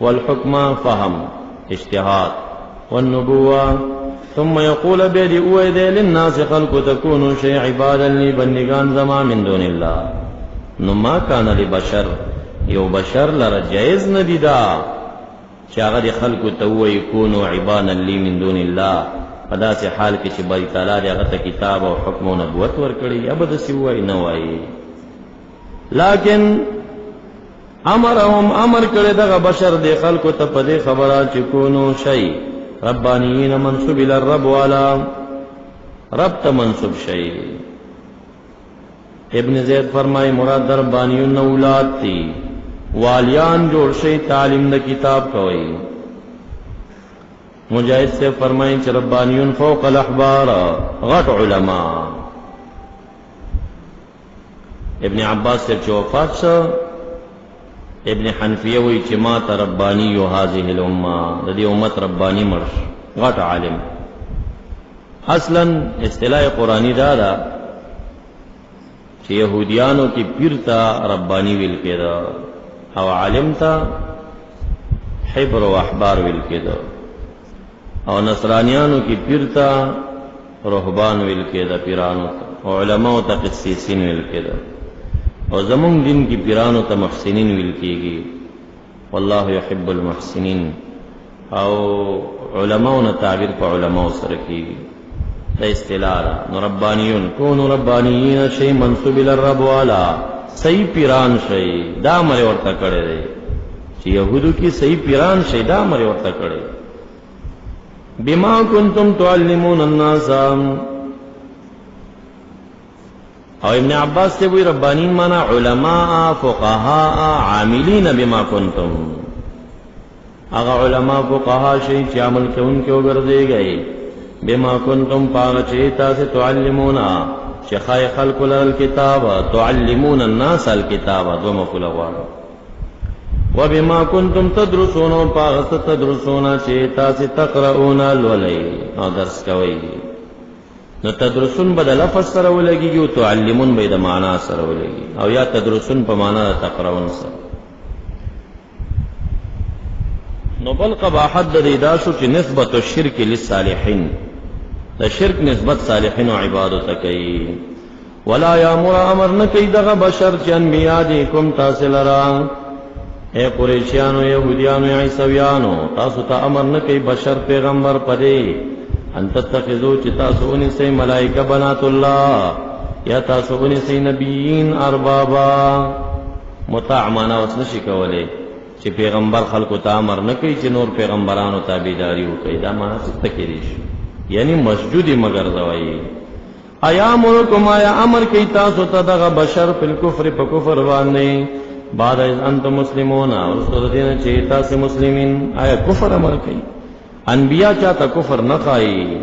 والحکم فهم اجتهاد والنبوة ثم يقول بيدي اوید للناس خلق تكونوا شيء عبادا لي بندگان زما من دون الله نو ما کان لبشر یو بشر لره جائز ندی دا چې هغه خلق ته وایي کونوا عبادا لي من دون الله پدا سے حال کې چې باری تعالی هغه ته کتاب او حکم او نبوت ورکړي ابد سی وای نه وای لیکن امرهم امر کړي دغه بشر د خلکو ته په دې خبره چې کونو شي ربانیین منسوب الى الرب والا رب ته منسوب شي ابن زید فرمای مراد ربانیون اولاد تي والیان جوړ شي تعلیم د کتاب کوي مجاہد سے فرمائیں کہ ربانیون فوق الاحبار غٹ علماء ابن عباس سے وفات شو ابن حنفیہ وی چې ما ته ربانی یو هذه الامه د دې امت ربانی مرش غټ عالم اصلا اصطلاح قرآنی دا چې يهوديانو کې پیر ته ربانی ویل کېدا او عالم ته حبر او احبار ویل کېدا او نصرانیانو کی پیرتا رهبان ویل کېدا پیرانو ته او علماء ته قسیسین ویل کېدا او زمون دین کی پیرانو ته محسنین ویل کېږي والله يحب المحسنین او علماء نه تعبیر په علماء سره کېږي دا اصطلاح نو ربانیون کونوا ربانیین شی منسوب الى الرب والا صحیح پیران شي دا مر ورته کړي دي چې يهودو کی صحیح پیران شي دا مر ورته کړي بما کنتم تعلمون الناس او ابن عباس سے وی ربانین مانا علماء فقهاء عاملین بما کنتم اغا علماء فقهاء شئی چی عمل کے ان کے وگردے گئے بما کنتم پاغ چیتا سے تعلمون چی خای خلق للکتاب تعلمون الناس الکتاب دو مفل اغوار وبما كنتم تدرسون پاغت تدرسون چیتا سی تقرؤون الولی او درس کوئی نو تدرسون بدل لفظ سره ولګي او تعلمون به د معنا سره ولګي او یا تدرسون په معنا تقرؤون سره نو بل قباحت د دې دا شو چې نسبت الشرک للصالحین، د شرک نسبت صالحین او عبادت ته کوي. ولا یامر امر نه کوي دغه بشر چې انبیاء دي کوم تاسو لرا، اے قریشیانو یهودیانو عیسویانو، تاسو ته امر نه کوي بشر پیغمبر پدې ان تتخذوا چې تاسو ونیسئ ملائکه بنات الله، یا تاسو ونیسئ نبیین اربابا. مطاع معنا اوس نشي کولای چې پیغمبر خلکو ته امر نه کوي چې نور پیغمبرانو تابعداري وکړي، دا معنا څه تکری شي، یعنی مسجود مگر زوی. ایامرکم آیا امر کوي تاسو ته دغه بشر په کفر په کفر باندې بعد از انتم مسلمون، او سره دین چې تاسو مسلمین، آیا کفر امر کوي؟ انبیاء چاته کفر نه کوي.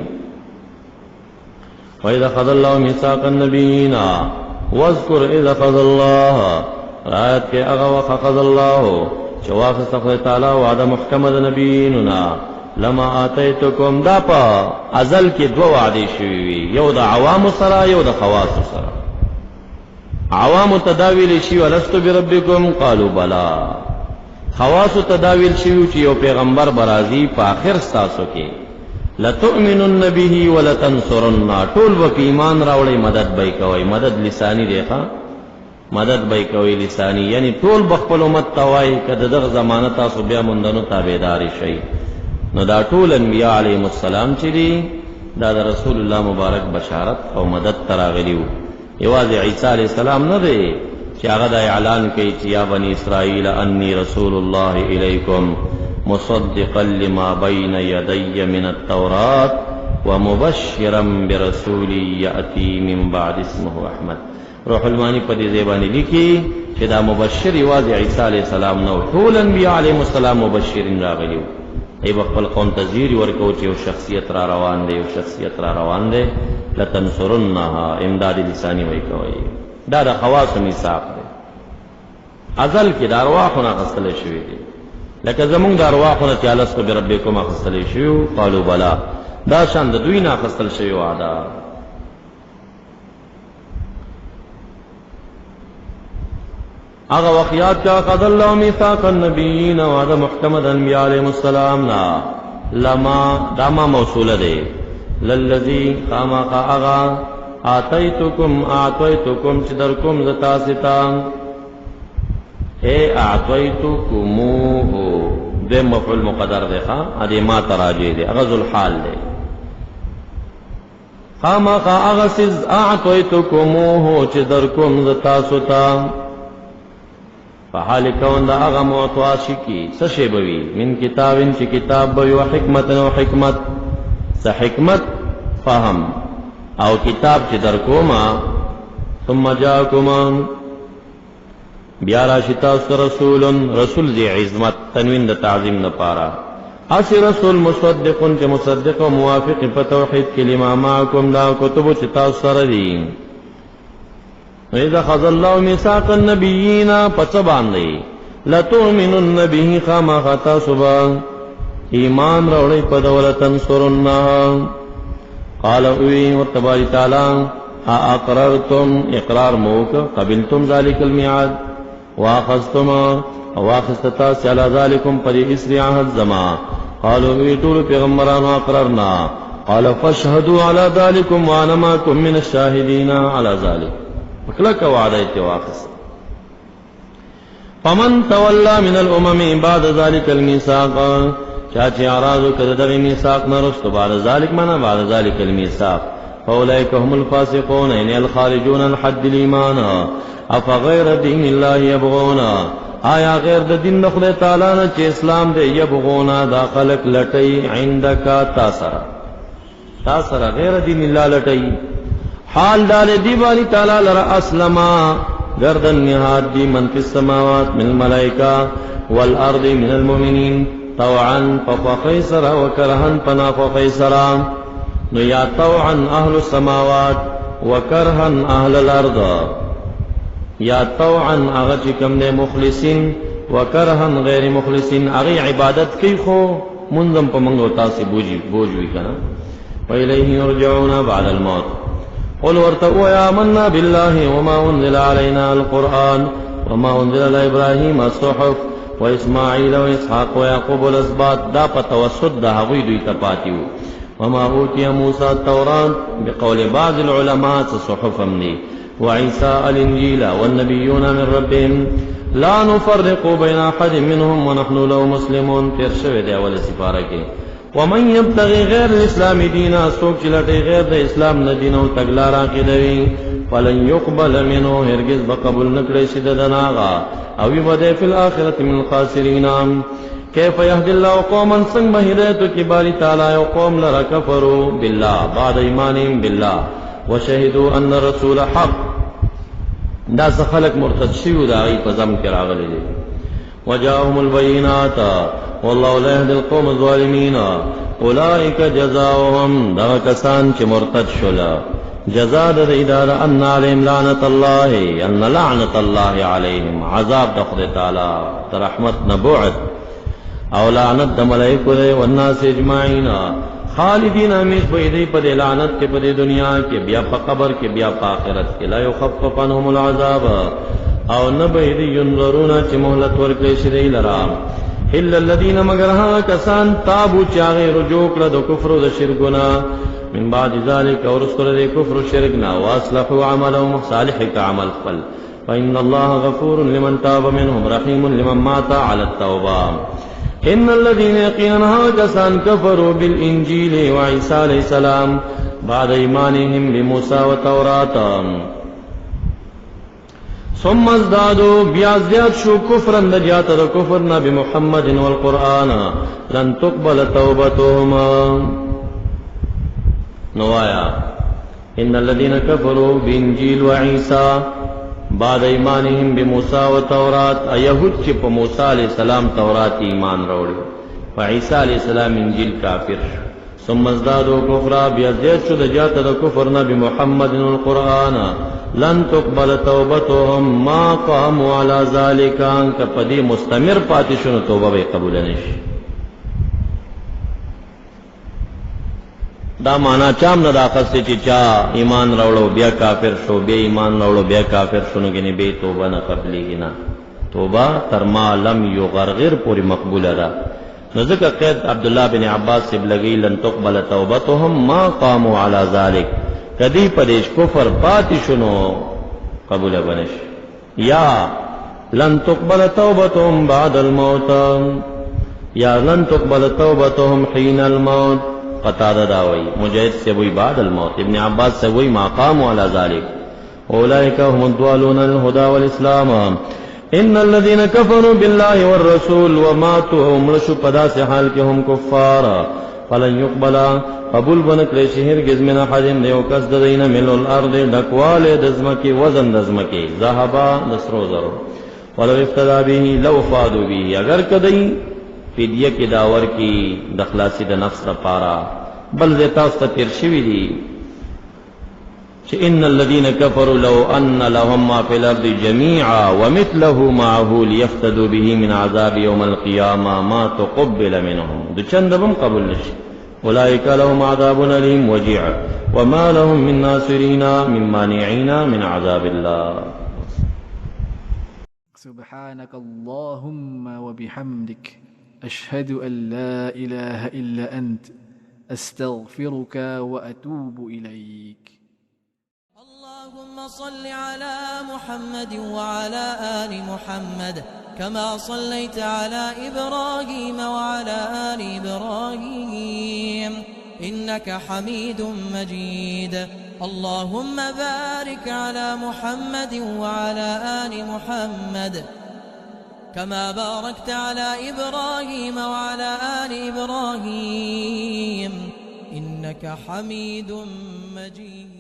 وَإِذَا أَخَذَ اللَّهُ مِيثَاقَ النَّبِيِّينَ وَاذْكُرْ إِذَا أَخَذَ اللَّهُ، رایت کې هغه وخت اخذ الله چې واخست خدای تعالی وعده محکمه د نبییننا لما آتیتکم، دا په ازل کې دوه وعده شوي وي، یو د عوام سره یو د خواص سره. عوام تداویل شي ولست بربکم قالوا بلا، خواص تداویل شي چې یو پیغمبر برازي په آخر تاسو کې لتؤمنن به ولتنصرن، ټول وک ایمان راوړی مدد به کوي، مدد لسانی دی ښا، مدد به کوي لسانی، یعنی ټول بخپل امت توای کده دغه زمانه تاسو بیا مندنو تابعداري شي. نو دا ټول انبیاء علیهم السلام چې دي دا د رسول الله مبارک بشارت او مدد تراغلیو. یوازې عیسی علیہ السلام نه دی چې هغه د اعلان کوي چې یا بنی اسرائیل انی رسول الله الیکم مصدقا لما بین یدی من التوراة ومبشرا برسول یأتی من بعد اسمه احمد. روح المانی په دې زبانی لیکي چې دا مبشر یوازې عیسی علیہ السلام نو، ټول انبیاء علیهم السلام مبشرین راغلیو. ای خپل قوم تزیر ورکو چې یو شخصیت را روان دی، یو شخصیت را روان دی، لتنصرنها، امداد لسانی وای کوي. دا د خواص میثاق دی، ازل کې د ارواحونه غسل شوی دی، لکه زمونږ د ارواحونه چې الستو بربکم غسل شوی، قالوا بلا، دا شان د دوی نه غسل شوی وعده. هغه وخیات کا قد الله میثاق النبیین، وعده محکمه د انبیاء علیهم السلام نا، لما داما موصوله ده، للذی خامق اغا آتیتکم اعطیتکم چې درکم زتا ستا، اے اعطیتکموه ده مفعول مقدر ده ښا، ادي ما تراجه ده، اغه ذل حال ده. خامق اغا سز اعطیتکموه چې درکم زتا ستا، فحال کون دا اغا معطواشی کی سشی بوی من کتابن چی کتاب بوی و حکمت و حکمت سا حکمت فهم او کتاب چی درکوما ثم جاکوما بیارا شتاست رسول دی عظمت تنوین دا تعظیم دا پارا، اسی رسول مصدقن چی مصدق و موافق پا توحید کلمہ معکم دا کتبو چی تاست ردیم. وَإِذَا خَذَ اللَّهُ مِيثَاقَ النَّبِيِّينَ پس باندې لَتُؤْمِنُنَّ بِهِ خامخا تاسو به ایمان راوړئ په دولت تنصرنه. قال اوی ورتباری تعالی اقررتم، اقرار موک، قبلتم ذلك الميعاد، واخذتم واخذتا على ذلكم پر اسری عهد زما. قالوا اوی ټول پیغمبرانو اقررنا. قال فاشهدوا على ذلكم وانا معكم من الشاهدين على ذلك. مخلق وعده اتواخص. فمن تولى من الامم بعد ذلك الميثاق، چاچی اعراض کړه د میثاق نه رسو بعد ذلك معنا بعد ذلك الميثاق، فاولئك هم الفاسقون ان الخارجون عن حد الايمان. افغير دين الله يبغون، آیا غیر د دین د خدای تعالی نه چې اسلام دی، یبغون دا خلق لټي عندك تاسره غیر دین الله لټي. حال دال دی بانی تعالی لرا اسلما گردن نهاد دی من فی السماوات من الملائکہ والارض من المؤمنین طوعا فخیسرا وکرہن پنا خیسرا. نو یا طوعا اهل السماوات وکرہن اهل الارض، یا طوعا اغا چکم نے مخلصین وکرہن غیر مخلصین، اغی عبادت کی خو منظم پا منگو تاسی بوجوی کنا. وإلیہ یرجعون بعد الموت. قل ورتقوا يا آمنا بالله وما أنزل علينا القرآن وما أنزل على إبراهيم الصحف و اسماعیل و اسحاق و یعقوب الاسباط دا په توسط د هغوی دوی ته پاتې وو. وما اوتی موسی التورات بقول بعض العلماء صحفا دی وعیسی الانجیل والنبیون من ربهم لا نفرق بین احد منهم ونحن له مسلمون. تیر شوی دی اول سپاره کې ومن یبتغي غیر الاسلام دینا سوک چې لټي غیر د اسلام نه دین او تګلار عقیدوي فلن يقبل منه هرگز بقبول نکړي شي دناغا او يبدأ في الآخرة من الخاسرين. كيف يهدي الله قوما سنگ هدایت کی باری تعالی او قوم لرا کفروا بالله بعد ایمانهم بالله وشهدوا ان الرسول حق. دا خلق مرتد شیو دا غي پزم کې راغلي دي. وجاءهم البينات والله لا يهدي القوم الظالمين. اولئک جزاؤهم دا کسان چې مرتد شولا جزاء د اداره ان عليهم لعنت الله ان لعنت الله عليهم عذاب د خدای تعالی تر رحمت نه بعد او لعنت د ملائکه او الناس اجمعین خالدین همیش به دې په لعنت کې په دنیا کې بیا په قبر کې بیا په آخرت کې لا يخفف عنهم العذاب او نه به دې ينظرون چې مهلت ورکړي شي لرا الا الذين مگر ها کسان تابو چاغه رجوع کړه د کفر او د شرکونه من بعد ذلك ورسل دې کفر او شرکنا واصلحوا عملهم صالح كعمل فل فإن الله غفور لمن تاب منهم رحيم لمن مات على التوبة. ان الذين يقينها كسان كفروا بالانجيل وعيسى عليه السلام بعد ايمانهم بموسى والتوراة ثم ازدادوا بيازيات شو كفرا نجات كفرنا بمحمد والقرآن لن تقبل توبتهم. نوایا ان الذين كفروا بانجيل وعيسى بعد ایمانهم بموسی و تورات یهود چې په موسی علیہ السلام تورات ایمان راوړي په عیسی علیہ السلام انجیل کافر ثم ازدادوا كفرا بيزيد شو دجات د کفر نه بمحمد والقرآن لن تقبل توبتهم ما قاموا على ذلك کپدی مستمر پاتې شنو توبه به قبول نشي. دا معنا چام نه داخسته چې چا ایمان راوړو بیا کافر شو بیا ایمان راوړو بیا کافر شونه کې نه به توبه نه قبليږي نه. توبه تر ما لم یغرغر پوری مقبوله ده. نو ځکه قید عبد الله بن عباس سب لګی لن تقبل توبتهم ما قاموا على ذلك کدی پدیش کفر پاتې شنو قبول بنش یا لن تقبل توبتهم بعد الموت یا لن تقبل توبتهم حين الموت. قتادہ داوی مجاہد سے وہی بعد الموت ابن عباس سے وہی ما قاموا على ذلك اولئک هم الضالون الهدى والاسلام. ان الذين كفروا بالله والرسول وماتوا ومشوا پدا سے حال کہ هم کفار فلن يقبل قبول بنکړي شهر گز من احد یو کس د دینه مل الارض دکواله دزمکی وزن دزمکی ذهبا نصرو زرو ولو افتدا به لو فادوا به اگر کدی فدیه کې داور کې د خلاصي د نفس لپاره بل زتا است تیر شوی دي چې ان الذين كفروا لو ان لهم ما في الارض جميعا ومثله معه ليفتدوا به من عذاب يوم القيامه ما تقبل منهم د چندبم قبول نشي. اولئك لهم عذاب اليم وجيع وما لهم من ناصرين من مانعين من عذاب الله. سبحانك اللهم وبحمدك أشهد أن لا إله إلا أنت أستغفرك وأتوب إليك. اللهم صل على محمد وعلى آل محمد كما صليت على إبراهيم وعلى آل إبراهيم إنك حميد مجيد. اللهم بارك على محمد وعلى آل محمد كما باركت على إبراهيم وعلى آل إبراهيم إنك حميد مجيد.